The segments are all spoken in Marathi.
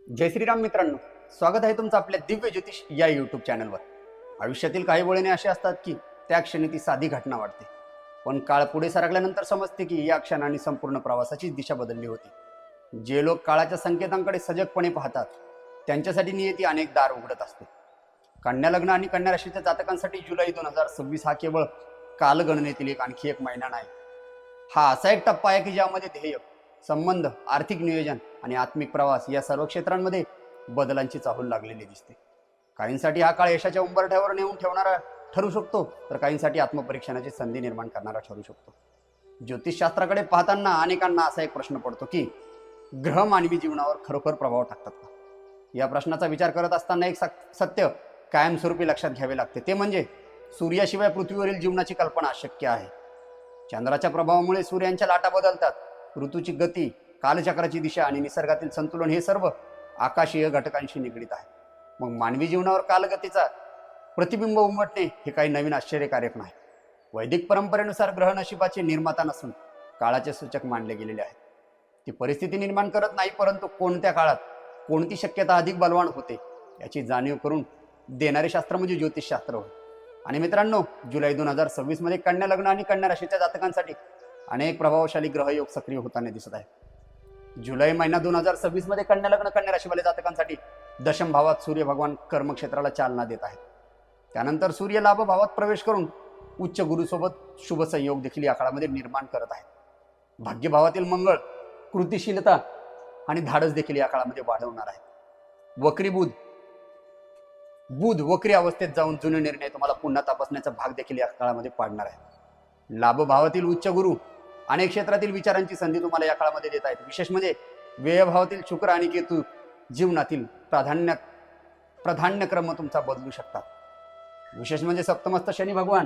जय श्रीराम मित्रांनो, स्वागत आहे तुमचं आपल्या दिव्य ज्योतिष या यूट्यूब चॅनलवर। आयुष्यातील काही वळणे असे असतात की त्या क्षणी ती साधी घटना वाटते, पण काळ पुढे सरकल्यानंतर समजते की या क्षणाने संपूर्ण प्रवासाची दिशा बदलली होती। जे लोक काळाच्या संकेतांकडे सजगपणे पाहतात त्यांच्यासाठी नियती अनेक दार उघडत असते। कन्या लग्न आणि कन्या राशीच्या जातकांसाठी जुलै 2026 हा केवळ कालगणनेतील एक आणखी एक महिना नाही। हा असा एक टप्पा आहे की ज्यामध्ये ध्येय, संबंध, आर्थिक नियोजन आणि आत्मिक प्रवास या सर्व क्षेत्रांमध्ये बदलांची चाहूल लागलेली दिसते। काहींसाठी हा काळ यशाच्या उंबरठ्यावर नेऊन ठेवणारा ठरू शकतो, तर काहींसाठी आत्मपरीक्षणाची संधी निर्माण करणारा ठरू शकतो। ज्योतिषशास्त्राकडे पाहताना अनेकांना असा एक प्रश्न पडतो की ग्रह मानवी जीवनावर खरोखर प्रभाव टाकतात का? या प्रश्नाचा विचार करत असताना एक सत्य कायमस्वरूपी लक्षात घ्यावे लागते, ते म्हणजे सूर्याशिवाय पृथ्वीवरील जीवनाची कल्पना अशक्य आहे। चंद्राच्या प्रभावामुळे सूर्यांच्या लाटा बदलतात, ऋतूची गती, कालचक्राची दिशा आणि निसर्गातील संतुलन हे सर्व आकाशीय घटकांशी निगडीत आहे। मग मानवी जीवनावर कालगतीचा प्रतिबिंब उमटणे हे काही नवीन आश्चर्यकारक नाही। वैदिक परंपरेनुसार ग्रह नशिबाचे निर्माता नसून काळाचे सूचक मानले गेलेले आहेत। ती परिस्थिती निर्माण करत नाही, परंतु कोणत्या काळात कोणती शक्यता अधिक बलवान होते याची जाणीव करून देणारे शास्त्र म्हणजे ज्योतिषशास्त्र होय। आणि मित्रांनो, जुलै 2026 मध्ये कन्या लग्न आणि कन्या राशीच्या जातकांसाठी अनेक प्रभावशाली ग्रहयोग सक्रिय होताना दिसत आहे। जुलै महिना 2026 मध्ये कन्या लग्न कन्या राशीवाले जातकांसाठी दशम भावात सूर्य भगवान कर्मक्षेत्राला चालना देत आहेत। त्यानंतर सूर्य लाभ भावात प्रवेश करून उच्च गुरुसोबत शुभ संयोग देखील या काळामध्ये निर्माण करत आहेत। भाग्यभावातील मंगळ कृतिशीलता आणि धाडस देखील या काळामध्ये वाढवणार आहे। वक्री बुध वक्री अवस्थेत जाऊन जुने निर्णय तुम्हाला पुन्हा तपासण्याचा भाग देखील या काळामध्ये पाडणार आहे। लाभ भावातील उच्च गुरु अनेक क्षेत्रातील विचारांची संधी तुम्हाला या काळामध्ये देत आहेत। विशेष म्हणजे व्ययभावातील शुक्र आणि केतू जीवनातील प्राधान्यक्रम तुमचा बदलू शकतात। विशेष म्हणजे सप्तमस्थ शनी भगवान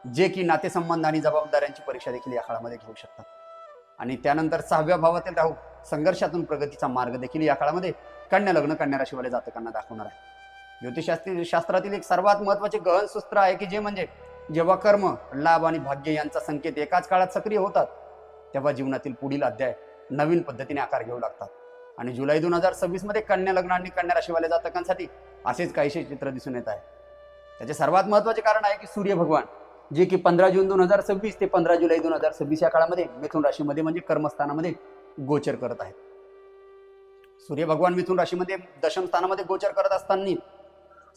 जे की नातेसंबंध आणि जबाबदाऱ्यांची परीक्षा देखील या काळामध्ये घेऊ शकतात। आणि त्यानंतर 6व्या भावातील राहू संघर्षातून प्रगतीचा मार्ग देखील या काळामध्ये कन्या लग्न कन्या राशीवाले जातकांना दाखवणार आहे। ज्योतिषशास्त्रातील एक सर्वात महत्त्वाचे गहन सूत्र आहे की जे म्हणजे जेव्हा कर्म, लाभ आणि भाग्य यांचा संकेत एकाच काळात सक्रिय होतात तेव्हा जीवनातील पुढील अध्याय नवीन पद्धतीने आकार घेऊ लागतात। आणि जुलै 2026 मध्ये कन्या लग्न आणि कन्या राशीवाल्या जातकांसाठी असेच काहीसे चित्र दिसून येत आहे। त्याचे सर्वात महत्त्वाचे कारण आहे की सूर्य भगवान जे की 15 जून 2026 ते 15 जुलै 2026 या काळामध्ये मिथुन राशीमध्ये म्हणजे कर्मस्थानामध्ये गोचर करत आहेत। सूर्य भगवान मिथुन राशीमध्ये दशम स्थानामध्ये गोचर करत असताना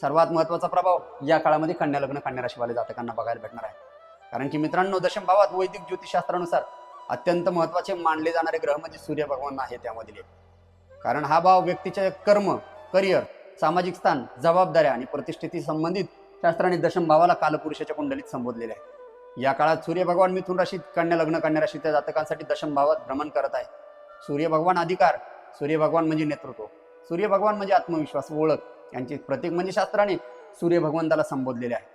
सर्वात महत्त्वाचा प्रभाव या काळामध्ये कन्या लग्न कन्या राशीवाले जातकांना बघायला भेटणार आहे। कारण की मित्रांनो, दशम भावात वैदिक ज्योतिषशास्त्रानुसार अत्यंत महत्त्वाचे मानले जाणारे ग्रह म्हणजे सूर्य भगवान आहे त्यामधील एक। कारण हा भाव व्यक्तीचे कर्म, करिअर, सामाजिक स्थान, जबाबदाऱ्या आणि प्रतिष्ठेशी संबंधित शास्त्राने दशम भावाला कालपुरुषाच्या कुंडलीत संबोधलेले आहे। या काळात सूर्य भगवान मिथुन राशीत कन्या लग्न कन्या राशीच्या जातकांसाठी दशम भावात भ्रमण करत आहे। सूर्य भगवान अधिकार, सूर्य भगवान म्हणजे नेतृत्व, सूर्य भगवान म्हणजे आत्मविश्वास, ओळख यांचे प्रतीक म्हणजे शास्त्राने सूर्य भगवंताला संबोधलेले आहे।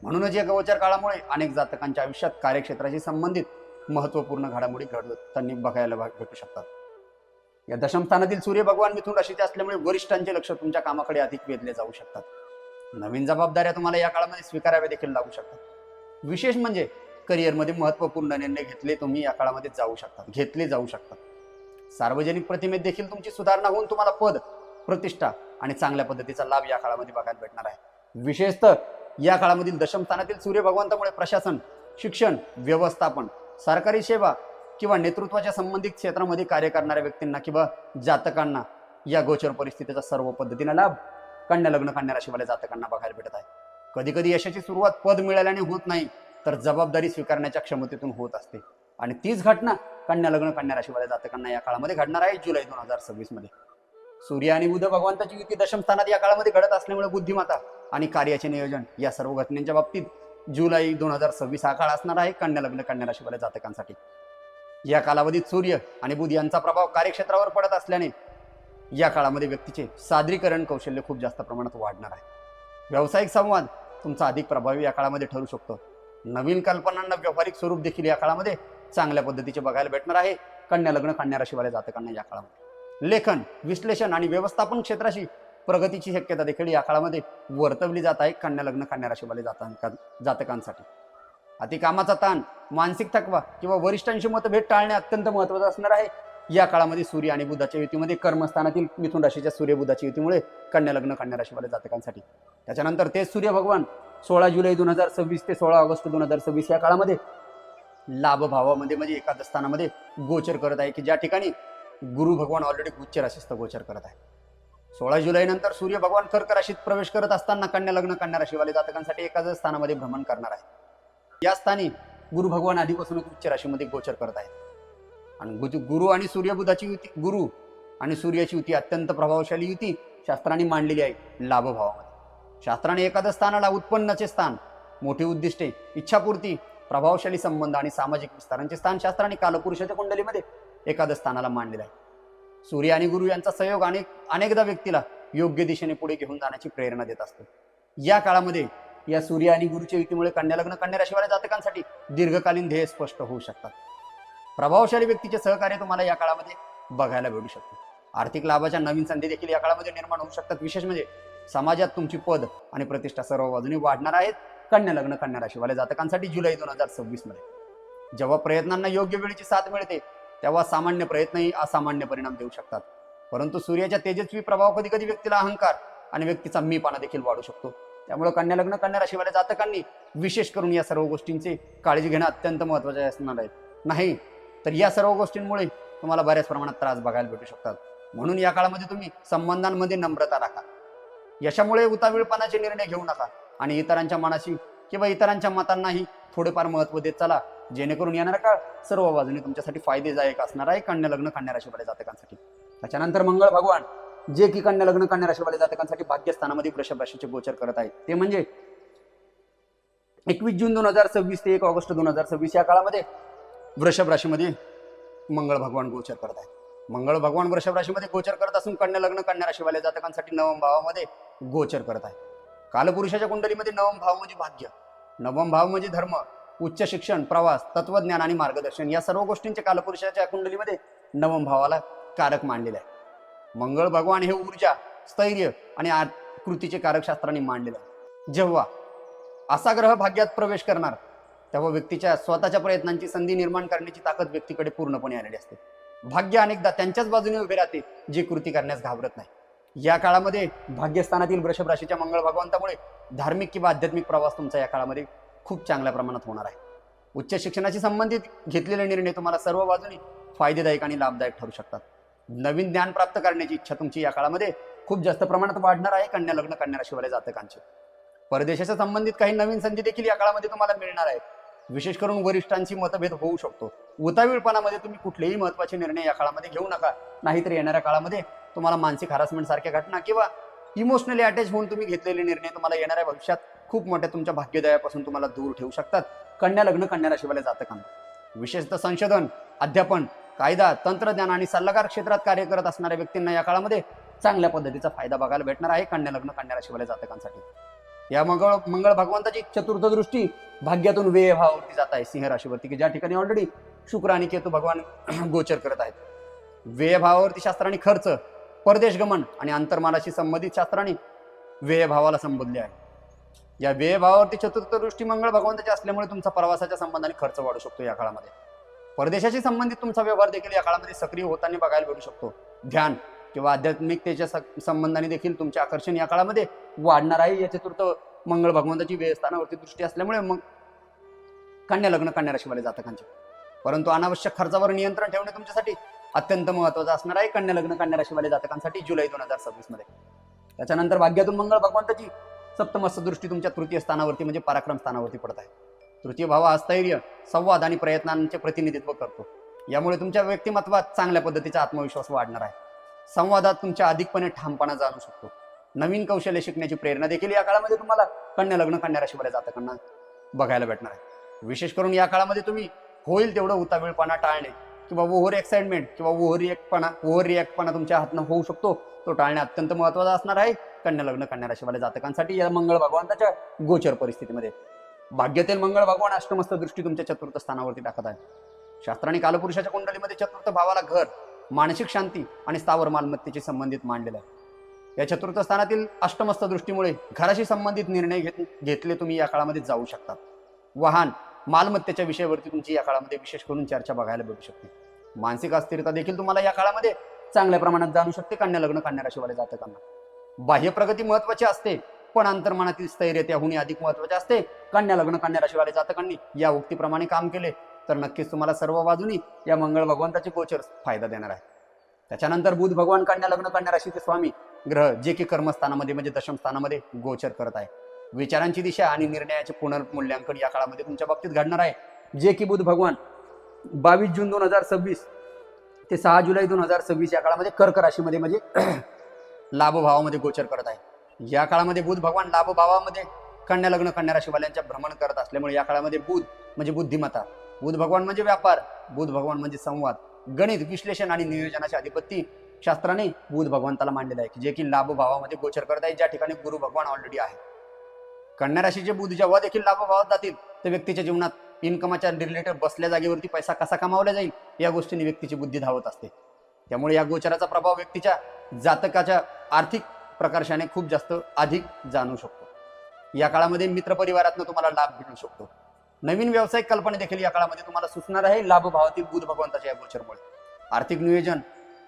म्हणूनच या गोचर काळामुळे अनेक जातकांच्या आयुष्यात कार्यक्षेत्राशी संबंधित महत्त्वपूर्ण घडामोडी घडताना बघायला भेटू शकतात। या दशम स्थानातील सूर्य भगवान मिथुन राशीचे असल्यामुळे वरिष्ठांचे लक्ष तुमच्या कामाकडे अधिक वेधले जाऊ शकतात। नवीन जबाबदाऱ्या तुम्हाला या काळामध्ये स्वीकाराव्या देखील लागू शकतात। विशेष म्हणजे करिअरमध्ये महत्त्वपूर्ण निर्णय घेतले जाऊ शकतात। सार्वजनिक प्रतिमेत देखील तुमची सुधारणा होऊन तुम्हाला पद, प्रतिष्ठा आणि चांगल्या पद्धतीचा लाभ या काळामध्ये बघायला भेटणार आहे। विशेषतः या काळामधील दशम स्थानातील सूर्य भगवंतामुळे प्रशासन, शिक्षण, व्यवस्थापन, सरकारी सेवा किंवा नेतृत्वाच्या संबंधित क्षेत्रामध्ये कार्य करणाऱ्या व्यक्तींना किंवा जातकांना या गोचर परिस्थितीचा सर्व पद्धतीने लाभ कन्या लग्न कन्या राशीवाल्या जातकांना बघायला भेटत आहे। कधी कधी यशाची सुरुवात पद मिळाल्याने होत नाही, तर जबाबदारी स्वीकारण्याच्या क्षमतेतून होत असते। आणि तीच घटना कन्या लग्न कन्या राशीवाल्या जातकांना या काळामध्ये घडणार आहे जुलै 2026 मध्ये। सूर्य आणि बुध भगवंताची युती दशम स्थानात या काळामध्ये घडत असल्यामुळे बुद्धिमत्ता आणि कार्याचे नियोजन या सर्व घटनांच्या बाबतीत जुलै 2026 हा काळ असणार आहे कन्या लग्न कन्या राशीवाल्या जातकांसाठी। या कालावधीत सूर्य आणि बुध यांचा प्रभाव कार्यक्षेत्रावर पडत असल्याने या काळामध्ये व्यक्तीचे सादरीकरण कौशल्य खूप जास्त प्रमाणात वाढणार आहे। व्यावसायिक संवाद तुमचा अधिक प्रभावी या काळामध्ये ठरू शकतो। नवीन कल्पनांना व्यावहारिक स्वरूप देखील या काळामध्ये चांगल्या पद्धतीचे बघायला भेटणार आहे कन्या लग्न कन्या राशीवाल्या जातकांना या काळामध्ये। लेखन, विश्लेषण आणि व्यवस्थापन क्षेत्राशी प्रगतीची शक्यता देखील या काळामध्ये वर्तवली जात आहे कन्या लग्न कन्या राशीवाले जातकांसाठी। अति कामाचा ताण, मानसिक थकवा किंवा वरिष्ठांशी मतभेद टाळणे अत्यंत महत्त्वाचं असणार आहे या काळामध्ये सूर्य आणि बुधाच्या युतीमध्ये कर्मस्थानातील मिथुन राशीच्या सूर्य बुधाच्या युतीमुळे कन्या लग्न कन्या राशीवाल्या जातकांसाठी. त्याच्यानंतर तेच सूर्य भगवान 16 जुलै 2026 ते 16 ऑगस्ट 2026 या काळामध्ये लाभ भावामध्ये म्हणजे एकादश स्थानामध्ये गोचर करत आहे, की ज्या ठिकाणी गुरु भगवान ऑलरेडी उच्च राशीस्थ गोचर करत आहे. 16 जुलै नंतर सूर्य भगवान कर्क राशीत प्रवेश करत असताना कन्या लग्न कन्या राशीवाले जातकांसाठी एकादश स्थानामध्ये भ्रमण करणार आहे. या स्थानी गुरु भगवान आधीपासूनच उच्च राशीमध्ये गोचर करत आहेत. आणि गुरु आणि सूर्य बुधाची युती, गुरु आणि सूर्याची युती अत्यंत प्रभावशाली युती शास्त्राने मांडलेली आहे लाभ भावामध्ये. शास्त्राने एखाद्या स्थानाला उत्पन्नाचे स्थान, मोठी उद्दिष्टे, इच्छापूर्ती, प्रभावशाली संबंध आणि सामाजिक विस्तारांचे स्थान शास्त्राने कालपुरुषाच्या कुंडलीमध्ये एखाद्या स्थानाला मांडलेलं आहे. सूर्य आणि गुरु यांचा सहयोग अनेकदा व्यक्तीला योग्य दिशेने पुढे घेऊन जाण्याची प्रेरणा देत असतो. या काळामध्ये या सूर्य आणि गुरुच्या युतीमुळे कन्या लग्न कन्या राशीवाल्या जातकांसाठी दीर्घकालीन ध्येय स्पष्ट होऊ शकतात. प्रभावशाली व्यक्तीचे सहकार्य तुम्हाला या काळामध्ये बघायला भेटू शकते. आर्थिक लाभाच्या नवीन संधी देखील या काळामध्ये निर्माण होऊ शकतात. विशेष म्हणजे समाजात तुमची पद आणि प्रतिष्ठा सर्व बाजूने वाढणार आहेत कन्या लग्न कन्या राशीवाल्या जातकांसाठी जुलै 2026 मध्ये. जेव्हा प्रयत्नांना योग्य वेळेची साथ मिळते तेव्हा सामान्य प्रयत्नही असामान्य परिणाम देऊ शकतात. परंतु सूर्याच्या तेजस्वी प्रभाव कधी कधी व्यक्तीला अहंकार आणि व्यक्तीचा मीपणा देखील वाढू शकतो. त्यामुळे कन्या लग्न कन्या राशीवाल्या जातकांनी विशेष करून या सर्व गोष्टींची काळजी घेणं अत्यंत महत्त्वाचे असणार आहे. नाही तर या सर्व गोष्टींमुळे तुम्हाला बऱ्याच प्रमाणात त्रास बघायला भेटू शकतात. म्हणून या काळामध्ये तुम्ही संबंधांमध्ये नम्रता राखा. यशामुळे उतावीळपणाचे निर्णय घेऊ नका आणि इतरांच्या मनाशी किंवा इतरांच्या मतांनाही थोडेफार महत्त्व देत चला, जेणेकरून येणारा काळ सर्व बाजूने तुमच्यासाठी फायदेदायक असणार आहे कन्या लग्न कन्या राशीवाल्या जातकांसाठी. त्याच्यानंतर मंगळ भगवान जे की कन्या लग्न कन्या राशीवाल्या जातकांसाठी भाग्यस्थानामध्ये वृषभ राशीचे गोचर करत आहेत. ते म्हणजे 21 जून 2026 ते 1 ऑगस्ट 2026 या काळामध्ये वृषभ राशीमध्ये मंगळ भगवान गोचर करत आहेत. मंगळ भगवान वृषभ राशीमध्ये गोचर करत असून कन्या लग्न कन्या राशीवाल्या जातकांसाठी नवम भावामध्ये गोचर करत आहे. कालपुरुषाच्या कुंडलीमध्ये नवम भाव म्हणजे भाग्य, नवम भाव म्हणजे धर्म, उच्च शिक्षण, प्रवास, तत्वज्ञान आणि मार्गदर्शन या सर्व गोष्टींचे कालपुरुषाच्या कुंडलीमध्ये नवम भावाला कारक मांडलेले आहे. मंगळ भगवान हे ऊर्जा, स्थैर्य आणि कृतीचे कारक शास्त्राने मांडलेले आहे. जेव्हा असा ग्रह भाग्यात प्रवेश करणार तेव्हा व्यक्तीच्या स्वतःच्या प्रयत्नांची संधी निर्माण करण्याची ताकद व्यक्तीकडे पूर्णपणे आलेली असते. भाग्य अनेकदा त्यांच्याच बाजूने उभे राहते जे कृती करण्यास घाबरत नाही. या काळामध्ये भाग्यस्थानातील वृषभ राशीच्या मंगळ भगवंतामुळे धार्मिक किंवा आध्यात्मिक प्रवास तुमचा या काळामध्ये खूप चांगल्या प्रमाणात होणार आहे. उच्च शिक्षणाशी संबंधित घेतलेले निर्णय तुम्हाला सर्व बाजूने फायदेदायक आणि लाभदायक ठरू शकतात. नवीन ज्ञान प्राप्त करण्याची इच्छा तुमची या काळामध्ये खूप जास्त प्रमाणात वाढणार आहे कन्या लग्न कन्या राशीवाल्या जातकांचे. परदेशाच्या संबंधित काही नवीन संधी देखील या काळामध्ये तुम्हाला मिळणार आहेत. विशेष करून वरिष्ठांची मतभेद होऊ शकतो. उतावीळपणामध्ये तुम्ही कुठलेही महत्त्वाचे निर्णय या काळामध्ये घेऊ नका, नाहीतर येणाऱ्या काळामध्ये तुम्हाला मानसिक हरासमेंट सारख्या घटना किंवा इमोशनली अटॅच होऊन तुम्ही घेतलेले निर्णय तुम्हाला येणाऱ्या भविष्यात खूप मोठ्या तुमच्या भाग्योदयापासून तुम्हाला दूर ठेवू शकतात. कन्या लग्न कन्या राशीवाल्या जातकांना विशेषतः संशोधन, अध्यापन, कायदा, तंत्रज्ञान आणि सल्लागार क्षेत्रात कार्य करत असणाऱ्या व्यक्तींना या काळामध्ये चांगल्या पद्धतीचा फायदा बघायला भेटणार आहे कन्या लग्न कन्या राशीवाल्या जातकांसाठी. या मंगळ भगवंताची चतुर्थ दृष्टी भाग्यातून व्यय भावावरती जात आहे सिंह राशीवरती, की ज्या ठिकाणी ऑलरेडी शुक्र आणि केतू भगवान गोचर करत आहेत. व्यय भावावरती शास्त्राने खर्च, परदेश गमन आणि अंतर्मानाशी संबंधित शास्त्राने व्यय भावाला संबोधले आहे. या व्यय भावावरती चतुर्थ दृष्टी मंगळ भगवंताची असल्यामुळे तुमचा प्रवासाच्या संबंधाने खर्च वाढू शकतो. या काळामध्ये परदेशाशी संबंधित तुमचा व्यवहार देखील या काळामध्ये सक्रिय होताना बघायला भेटू शकतो. ध्यान किंवा आध्यात्मिकतेच्या संबंधाने देखील तुमचे आकर्षण या काळामध्ये वाढणार आहे. या चतुर्थ मंगळ भगवंताची व्ययस्थानावरती दृष्टी असल्यामुळे मग कन्या लग्न कन्या राशीवाल्या जातकांचे. परंतु अनावश्यक खर्चावर नियंत्रण ठेवणे तुमच्यासाठी अत्यंत महत्त्वाचं असणार आहे कन्या लग्न कन्या राशीवाल्या जातकांसाठी जुलै 2026 मध्ये. त्याच्यानंतर भाग्यातून मंगळ भगवंताची सप्तमस्थ दृष्टी तुमच्या तृतीय स्थानावरती म्हणजे पराक्रम स्थानावरती पडत आहे. तृतीय भाव हा स्थैर्य, संवाद आणि प्रयत्नांचे प्रतिनिधित्व करतो. यामुळे तुमच्या व्यक्तिमत्वात चांगल्या पद्धतीचा आत्मविश्वास वाढणार आहे. संवादात तुमच्या अधिकपणे ठामपणा जाणू शकतो. नवीन कौशल्य शिकण्याची प्रेरणा देखील या काळामध्ये तुम्हाला कन्या लग्न कन्या राशीवाल्या जातकांना बघायला भेटणार आहे. विशेष करून या काळामध्ये तुम्ही होईल तेवढं उतावीळपणा टाळणे किंवा ओव्हर एक्साइटमेंट किंवा ओव्हर रिॲक्टपणा तुमच्या हातनं होऊ शकतो, तो टाळणे अत्यंत महत्त्वाचा असणार आहे कन्या लग्न कन्या राशीवाल्या जातकांसाठी या मंगळ भगवंताच्या गोचर परिस्थितीमध्ये. भाग्यातील मंगळ भगवान अष्टमस्थ दृष्टी तुमच्या चतुर्थ स्थानावरती टाकत आहे. शास्त्राने कालपुरुषाच्या कुंडलीमध्ये चतुर्थ भावाला घर, मानसिक शांती आणि स्थावर मालमत्तेशी संबंधित मांडलेलं आहे. या चतुर्थ स्थानातील अष्टमस्थ दृष्टीमुळे घराशी संबंधित निर्णय घेतले तुम्ही या काळामध्ये जाऊ शकतात. वाहन, मालमत्तेच्या विषयावरती तुमची या काळामध्ये विशेष करून चर्चा बघायला भेटू शकते. मानसिक अस्थिरता देखील तुम्हाला या काळामध्ये चांगल्या प्रमाणात जाणू शकते कन्या लग्न कन्या राशीवाले जातकांना। बाह्य प्रगती महत्वाची असते, पण अंतर्मनातील स्थैर्य त्याहूनही अधिक महत्वाचे असते। कन्या लग्न कन्या राशीवाले जातकांनी या उक्तीप्रमाणे काम केले तर नक्कीच तुम्हाला सर्व बाजूनी या मंगळ भगवंताचे गोचर फायदा देणार आहे। त्याच्यानंतर बुध भगवान कन्या लग्न कन्या राशीचे स्वामी ग्रह जे की कर्मस्थानामध्ये म्हणजे दशम स्थानामध्ये गोचर करत आहे। विचारांची दिशा आणि निर्णयाचे पुनर्मूल्यांकन या काळामध्ये तुमच्या बाबतीत घडणार आहे, जे की बुध भगवान 22 जून 2026 ते 6 जुलै 2026 या काळामध्ये कर्क राशीमध्ये म्हणजे लाभ भावामध्ये गोचर करत आहे। या काळामध्ये बुध भगवान लाभ भावामध्ये कन्या लग्न कन्या राशीवाल्यांच्या भ्रमण करत असल्यामुळे या काळामध्ये बुध म्हणजे बुद्धिमत्ता, बुध भगवान म्हणजे व्यापार, बुध भगवान म्हणजे संवाद, गणित, विश्लेषण आणि नियोजनाचे अधिपती शास्त्राने बुध भगवंताला मांडलेले आहे, जे की लाभ भावामध्ये गोचर करत आहे, ज्या ठिकाणी गुरु भगवान ऑलरेडी आहे। कन्या राशीचे बुध जेव्हा देखील लाभ भावात जातील तर व्यक्तीच्या जीवनात इन्कमच्या रिलेटेड बसल्या जागेवरती पैसा कसा कमावला जाईल या गोष्टीने व्यक्तीची बुद्धी धावत असते। त्यामुळे या गोचराचा प्रभाव व्यक्तीच्या जातकाच्या आर्थिक प्रकर्षाने खूप जास्त अधिक जाणू शकतो। या काळामध्ये मित्रपरिवारातून तुम्हाला लाभ भेटू शकतो। नवीन व्यावसायिक कल्पना देखील या काळामध्ये तुम्हाला सुचणार आहे लाभ भावातील बुध भगवंताच्या या गोचरमुळे। आर्थिक नियोजन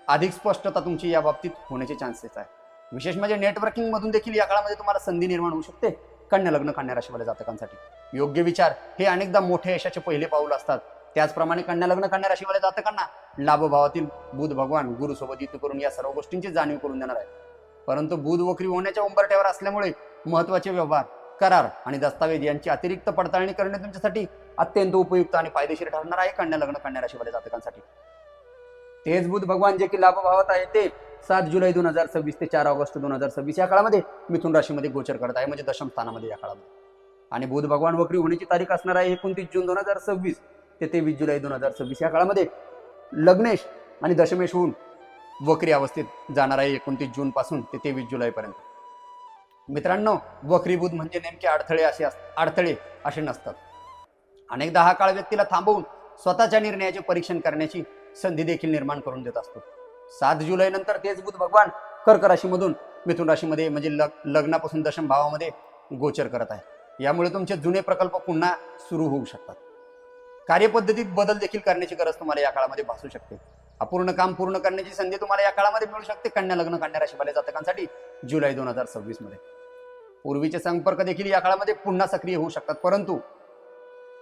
अधिक स्पष्टता तुमची या बाबतीत होण्याचे चान्सेस आहे। विशेष म्हणजे नेटवर्किंग मधून देखील या काळामध्ये तुम्हाला संधी निर्माण होऊ शकते कन्या लग्न कन्या राशीवाल्या जातकांसाठी। योग्य विचार हे अनेकदा मोठे यशाचे पहिले पाऊल असतात। त्याचप्रमाणे कन्या लग्न कन्या राशीवाल्या जातकांना लाभ भावातील बुध भगवान गुरु सोबत युती करून या सर्व गोष्टींची जाणीव करून देणार आहे। परंतु बुध वक्री होण्याच्या उंबरठ्यावर असल्यामुळे महत्वाचे व्यवहार, करार आणि दस्तावेज यांची अतिरिक्त पडताळणी करणे तुमच्यासाठी अत्यंत उपयुक्त आणि फायदेशीर ठरणार आहे कन्या लग्न कन्या राशीवाल्या जातकांसाठी। तेच बुध भगवान जे की लाभ भावात आहे ते 7 जुलै 2026 ते 4 ऑगस्ट 2026 या काळामध्ये मिथुन राशीमध्ये गोचर करत आहे, म्हणजे दशम स्थानामध्ये या काळामध्ये। आणि बुध भगवान वक्री होण्याची तारीख असणार आहे 29 जून 2026 ते 23 जुलै 2026 या काळामध्ये लग्नेश आणि दशमेश होऊन वक्री अवस्थेत जाणार आहे 29 जून पासून ते 23 जुलैपर्यंत। मित्रांनो, वक्री बुध म्हणजे नेमके अडथळे असे नसतात। अनेकदा हा काळ व्यक्तीला थांबवून स्वतःच्या निर्णयाचे परीक्षण करण्याची संधी देखील निर्माण करून देत असतो। 7 जुलै नंतर तेच बुध भगवान कर्क राशीमधून मिथुन राशीमध्ये म्हणजे लग्नापासून दशम भावामध्ये गोचर करत आहे। यामुळे तुमचे जुने प्रकल्प पुन्हा सुरू होऊ शकतात। कार्यपद्धतीत बदल देखील करण्याची गरज तुम्हाला या काळामध्ये भासू शकते। अपूर्ण काम पूर्ण करण्याची संधी तुम्हाला या काळामध्ये मिळू शकते कन्या लग्न कन्या राशीवाल्या जातकांसाठी जुलै 2026 मध्ये। पूर्वीचे संपर्क देखील या काळामध्ये पुन्हा सक्रिय होऊ शकतात, परंतु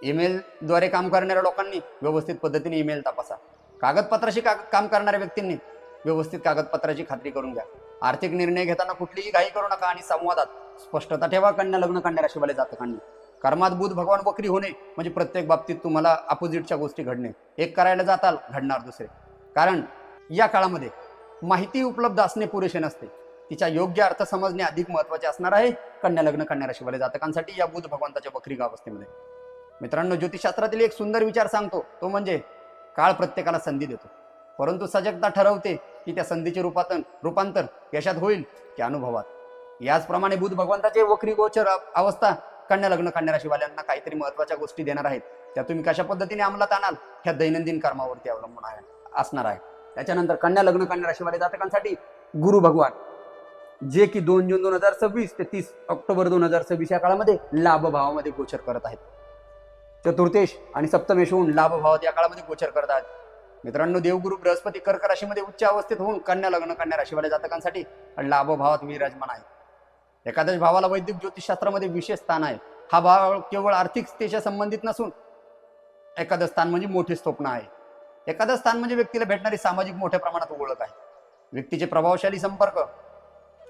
ईमेल द्वारे काम करणाऱ्या लोकांनी व्यवस्थित पद्धतीने ईमेल तपासा। कागदपत्राशी काम करणाऱ्या व्यक्तींनी व्यवस्थित कागदपत्राची खात्री करून घ्या। आर्थिक निर्णय घेताना कुठलीही घाई करू नका आणि संवादात स्पष्टता ठेवा कन्या लग्न कन्या राशीवाल्या जातकांनी। कर्मात बुध भगवान वक्री होणे म्हणजे प्रत्येक बाबतीत तुम्हाला अपोजिटच्या गोष्टी घडणे, एक करायला जाताल घडणार दुसरे। कारण या काळामध्ये माहिती उपलब्ध असणे पुरेसे नसते, तिचा योग्य अर्थ समजणे अधिक महत्त्वाचे असणार आहे कन्या लग्न कन्या राशीवाल्या जातकांसाठी या बुध भगवंताच्या वक्री अवस्थेमध्ये। मित्रांनो, ज्योतिषशास्त्रातील एक सुंदर विचार सांगतो, तो म्हणजे काळ प्रत्येकाला संधी देतो, परंतु सजगता ठरवते की त्या संधीचे रूपांतर यशात होईल की अनुभवात। याचप्रमाणे बुध भगवंताचे वक्री गोचर अवस्था कन्या लग्न कन्या राशीवाल्यांना काहीतरी महत्त्वाच्या गोष्टी देणार आहेत, त्या तुम्ही कशा पद्धतीने अंमलात आणाल ह्या दैनंदिन कर्मावरती अवलंबून असणार आहे। त्याच्यानंतर कन्या लग्न कन्या राशीवाल्या जातकांसाठी गुरु भगवान जे की 2 जून 2026 ते 30 ऑक्टोबर 2026 या काळामध्ये लाभ भावामध्ये गोचर करत आहेत। चतुर्थेश आणि सप्तमेश होऊन लाभ भावात या काळामध्ये गोचर करत आहेत। मित्रांनो, देवगुरु बृहस्पती कर्क राशीमध्ये उच्च अवस्थेत होऊन कन्या लग्न कन्या राशीवाल्या जातकांसाठी लाभ भावात विराजमान आहे। एकादश भावाला वैदिक ज्योतिषशास्त्रामध्ये विशेष स्थान आहे। हा भाव केवळ आर्थिक स्थितीशी संबंधित नसून एकादश स्थान म्हणजे मोठे स्वप्न आहे। एकादश स्थान म्हणजे व्यक्तीला भेटणारी सामाजिक मोठ्या प्रमाणात ओळख आहे। व्यक्तीचे प्रभावशाली संपर्क,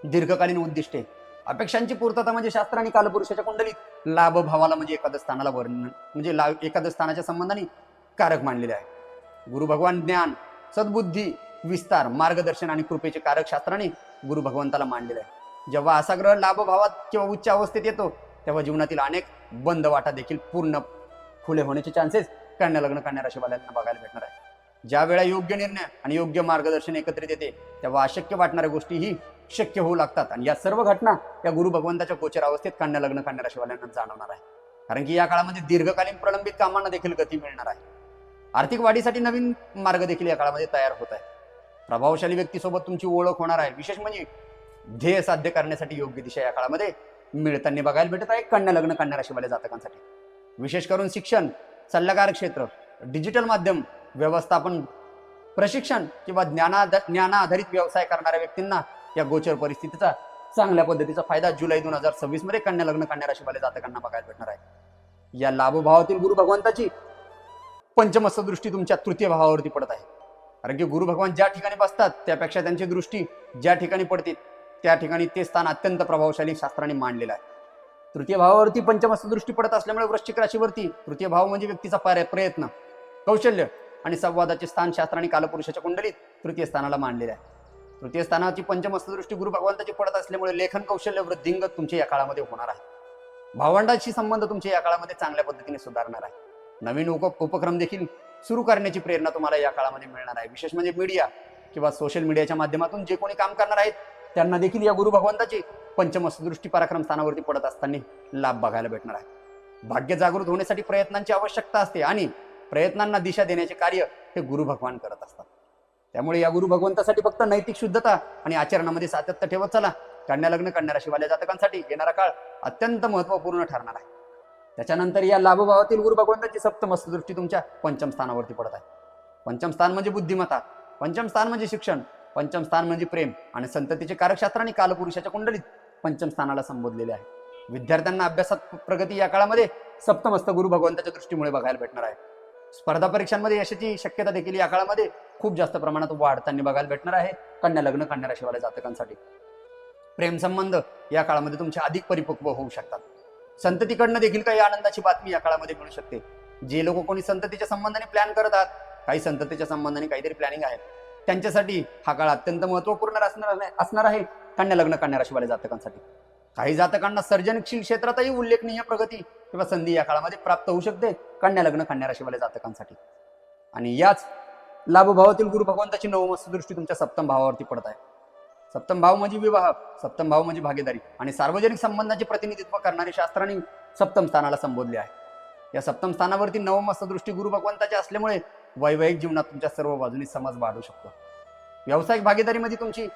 दीर्घकालीन उद्दिष्टे, अपेक्षांची पूर्तता म्हणजे शास्त्र आणि कालपुरुषाच्या कुंडलीत लाभ भावाला म्हणजे एकादश स्थानाला वर्णन म्हणजे एकादश स्थानाच्या संबंधाने कारक मानलेले आहे। गुरु भगवान ज्ञान, सद्बुद्धी, विस्तार, मार्गदर्शन आणि कृपेचे कारक शास्त्राने गुरु भगवंताला मांडलेले आहे। जेव्हा असा ग्रह लाभ भावात किंवा उच्च अवस्थेत येतो तेव्हा जीवनातील अनेक बंद वाटा देखील पूर्ण खुले होण्याचे चान्सेस कन्या लग्न कन्या राशीवाल्यांना बघायला भेटणार आहे। ज्या वेळा योग्य निर्णय आणि योग्य मार्गदर्शन एकत्रित येते तेव्हा अशक्य वाटणाऱ्या गोष्टीही शक्य होऊ लागतात। आणि या सर्व घटना या गुरु भगवंताच्या गोचर अवस्थेत कन्या लग्न कन्या राशीवाल्यांना जाणवणार आहे, कारण की या काळामध्ये दीर्घकालीन प्रलंबित कामांना देखील गती मिळणार आहे। आर्थिक वाढीसाठी नवीन मार्ग देखील या काळामध्ये तयार होत आहे। प्रभावशाली व्यक्तीसोबत तुमची ओळख होणार आहे। विशेष म्हणजे ध्येय साध्य करण्यासाठी योग्य दिशा या काळामध्ये मिळताना बघायला भेटत आहे कन्या लग्न कन्या राशीवाल्या जातकांसाठी। विशेष करून शिक्षण, सल्लागार क्षेत्र, डिजिटल माध्यम, व्यवस्थापन प्रशिक्षण किंवा ज्ञानाधारित व्यवसाय करणाऱ्या व्यक्तींना या गोचर परिस्थितीचा चांगल्या पद्धतीचा फायदा जुलै 2026 मध्ये कन्या लग्न कन्या राशीवाले जातकांना बघायला भेटणार आहे। या लाभभावातील गुरु भगवंताची पंचमस्थ दृष्टी तुमच्या तृतीय भावावरती पडत आहे। कारण की गुरु भगवान ज्या ठिकाणी बसतात त्यापेक्षा त्यांची दृष्टी ज्या ठिकाणी पडते त्या ठिकाणी ते स्थान अत्यंत प्रभावशाली शास्त्राने मांडलेलं आहे। तृतीय भावावरती पंचमस्थ दृष्टी पडत असल्यामुळे वृश्चिक राशीवरती तृतीय भाव म्हणजे व्यक्तीचा प्रयत्न, कौशल्य आणि संवादाचे स्थान शास्त्राने कालपुरुषाच्या कुंडलीत तृतीय स्थानाला मांडलेले आहे। तृतीय स्थानाची पंचमस्थ दृष्टी गुरु भगवंताची पडत असल्यामुळे लेखन कौशल्य वृद्धिंगत तुमचे या काळामध्ये होणार आहे। भावंडांशी संबंध तुमचे या काळामध्ये चांगल्या पद्धतीने सुधारणार आहे। नवीन उपक्रम देखील सुरू करण्याची प्रेरणा तुम्हाला या काळामध्ये मिळणार आहे। विशेष म्हणजे मीडिया किंवा सोशल मीडियाच्या माध्यमातून जे कोणी काम करणार आहेत त्यांना देखील या गुरु भगवंताची पंचमस्थ दृष्टी पराक्रम स्थानावरती पडत असताना लाभ बघायला भेटणार आहे। भाग्य जागृत होण्यासाठी प्रयत्नांची आवश्यकता असते आणि प्रयत्नांना दिशा देण्याचे कार्य हे गुरु भगवान करत असतात। त्यामुळे या गुरु भगवंतासाठी फक्त नैतिक शुद्धता आणि आचरणामध्ये सातत्य ठेवत चला। कन्या लग्न कन्या राशीवाल्या जातकांसाठी येणारा काळ अत्यंत महत्त्वपूर्ण ठरणार आहे। त्याच्यानंतर या लाभभावातील गुरु भगवंताची सप्तमस्थ दृष्टी तुमच्या पंचम स्थानावरती पडत आहे। पंचम स्थान म्हणजे बुद्धिमत्ता, पंचम स्थान म्हणजे शिक्षण, पंचम स्थान म्हणजे प्रेम आणि संततीचे कारकशास्त्राने कालपुरुषाच्या कुंडलीत पंचम स्थानाला संबोधलेले आहे। विद्यार्थ्यांना अभ्यासात प्रगती या काळामध्ये सप्तमस्थ गुरु भगवंताच्या दृष्टीमुळे बघायला भेटणार आहे। स्पर्धा परीक्षांमध्ये यशाची शक्यता देखील या काळामध्ये खूप जास्त प्रमाणात वाढताना बघायला भेटणार आहे कन्या लग्न कन्या राशीवाल्या जातकांसाठी। प्रेम संबंध या काळामध्ये तुमचे अधिक परिपक्व होऊ शकतात। संततीकडनं देखील काही आनंदाची बातमी या काळामध्ये मिळू शकते। जे लोक कोणी संततीच्या संबंधाने प्लॅन करत आहात, काही संततीच्या संबंधाने काहीतरी प्लॅनिंग आहे, त्यांच्यासाठी हा काळ अत्यंत महत्त्वपूर्ण असणार आहे कन्या लग्न कन्या राशीवाल्या जातकांसाठी। काही जातकांना सर्जनशील क्षेत्रातही उल्लेखनीय प्रगती किंवा संधी या काळामध्ये प्राप्त होऊ शकते कन्या लग्न कन्या राशीवाल्या जातकांसाठी। आणि याच लाभभावातील गुरु भगवंताची नवमस्थ दृष्टी तुमच्या सप्तम भावावरती पडत आहे। सप्तम भाव म्हणजे विवाह, सप्तम भाव म्हणजे भागीदारी आणि सार्वजनिक संबंधांचे प्रतिनिधित्व करणारे शास्त्राने सप्तम स्थानाला संबोधले आहे। या सप्तम स्थानावरती नवमस्थ दृष्टी गुरु भगवंताची असल्यामुळे वैवाहिक जीवनात तुमच्या सर्व बाजूनी समज वाढू शकतो। व्यावसायिक भागीदारीमध्ये तुमची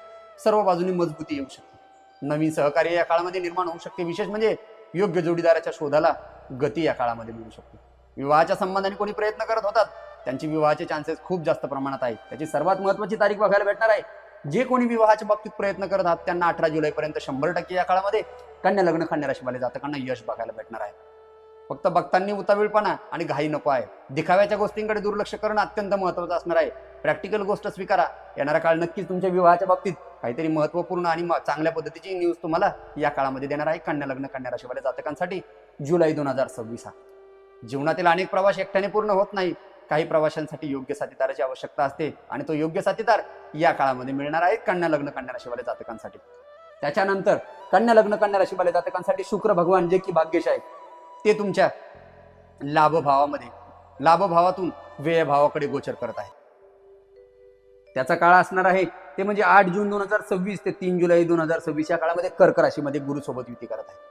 सर्व बाजूनी मजबूती येऊ शकते। नवीन सहकार्य या काळामध्ये निर्माण होऊ शकते। विशेष म्हणजे योग्य जोडीदाराच्या शोधाला गती या काळामध्ये मिळू शकते। विवाहाच्या संबंधाने कोणी प्रयत्न करत होतात त्यांची विवाहाचे चान्सेस खूप जास्त प्रमाणात आहेत। त्याची सर्वात महत्त्वाची तारीख बघायला भेटणार आहे। जे कोणी विवाहाच्या बाबतीत प्रयत्न करत आहात त्यांना 18 जुलैपर्यंत 100% या काळामध्ये कन्या लग्न कन्या राशीवाल्या जातकांना यश बघायला भेटणार आहे। फक्त भक्तांनी उतावीळपणा आणि घाई नको आहे। दिखाव्याच्या गोष्टींकडे दुर्लक्ष करणं अत्यंत महत्त्वाचं असणार आहे। प्रॅक्टिकल गोष्ट स्वीकारा। येणारा काळ नक्कीच तुमच्या विवाहाच्या बाबतीत काहीतरी महत्त्वपूर्ण आणि चांगल्या पद्धतीची न्यूज तुम्हाला या काळामध्ये देणार आहे कन्या लग्न कन्या राशीवाल्या जातकांसाठी जुलै 2026 हा। जीवनातील अनेक प्रवास एकट्याने पूर्ण होत नाही। काही प्रवाशांसाठी योग्य साथीदाराची आवश्यकता असते आणि तो योग्य साथीदार या काळामध्ये मिळणार आहे कन्या लग्न कन्या राशीवाल्या जातकांसाठी। त्याच्यानंतर कन्या लग्न कन्या राशीवाल्या जातकांसाठी शुक्र भगवान जे की भाग्यश आहे ते तुमच्या लाभभावातून व्यय भावाकडे गोचर करत आहे। त्याचा काळ असणार आहे ते म्हणजे 8 जून 2026 ते 3 जुलै 2026 या काळामध्ये कर्क राशीमध्ये गुरु सोबत युती करत आहे।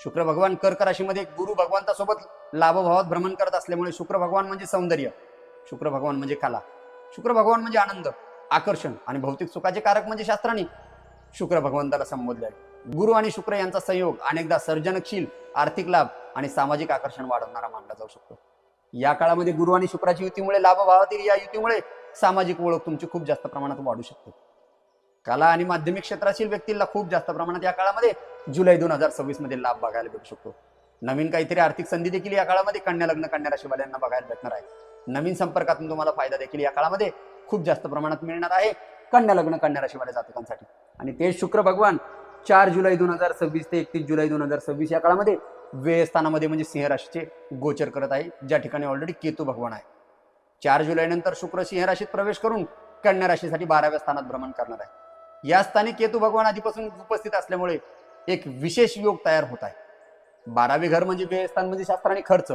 शुक्र भगवान कर्क राशीमध्ये गुरु भगवंतासोबत लाभभावात भ्रमण करत असल्यामुळे शुक्र भगवान म्हणजे सौंदर्य, शुक्र भगवान म्हणजे कला, शुक्र भगवान म्हणजे आनंद, आकर्षण आणि भौतिक सुखाचे कारक म्हणजे शास्त्राने शुक्र भगवंताला संबोधले आहे। गुरु आणि शुक्र यांचा संयोग अनेकदा सर्जनशील, आर्थिक लाभ आणि सामाजिक आकर्षण वाढवणारा मानला जाऊ शकतो। या काळामध्ये गुरु आणि शुक्राची युतीमुळे लाभभावातील या युतीमुळे सामाजिक ओळख तुमची खूप जास्त प्रमाणात वाढू शकते। कला आणि माध्यमिक क्षेत्रातील व्यक्तींना खूप जास्त प्रमाणात या काळामध्ये जुलै 2026 मध्ये लाभ बघायला भेटू शकतो। नवीन काहीतरी आर्थिक संधी देखील या काळामध्ये कन्या लग्न कन्या राशीवाल्यांना बघायला भेटणार आहे। नवीन संपर्कातून तुम्हाला फायदा देखील या काळामध्ये खूप जास्त प्रमाणात मिळणार आहे कन्या लग्न कन्या राशीवाल्या जातकांसाठी। आणि ते शुक्र भगवान 4 जुलै 2026 ते 31 जुलै 2026 या काळामध्ये व्यय स्थानामध्ये म्हणजे सिंह राशीचे गोचर करत आहे, ज्या ठिकाणी ऑलरेडी केतू भगवान आहे। 4 जुलै नंतर शुक्र सिंह राशीत प्रवेश करून कन्या राशीसाठी 12व्या स्थानात भ्रमण करणार आहे। या स्थानी केतू भगवान आधीपासून उपस्थित असल्यामुळे एक विशेष योग तयार होत आहे। 12वे घर म्हणजे व्यय स्थान म्हणजे शास्त्राने खर्च,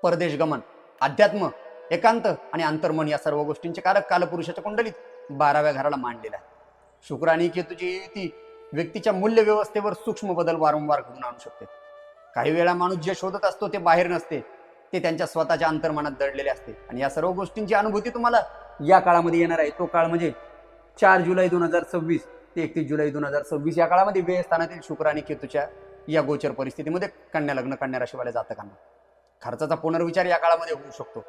परदेश गमन, अध्यात्म, एकांत आणि अंतर्मन या सर्व गोष्टींचे कारक कालपुरुषाच्या कुंडलीत 12व्या घराला मांडलेला आहे। शुक्र आणि केतूची युती व्यक्तीच्या मूल्य व्यवस्थेवर सूक्ष्म बदल वारंवार घडून आणू शकते। काही वेळा माणूस जे शोधत असतो ते बाहेर नसते, ते त्यांच्या स्वतःच्या अंतर्मनात दडलेले असते आणि या सर्व गोष्टींची अनुभूती तुम्हाला या काळामध्ये येणार आहे। तो काळ म्हणजे 4 जुलै 2026 ते 31 जुलै 2026 या काळामध्ये व्यय स्थानातील शुक्र आणि केतूच्या या गोचर परिस्थितीमध्ये कन्या लग्न कन्या राशीवाल्या जातकांना खर्चाचा पुनर्विचार या काळामध्ये होऊ शकतो।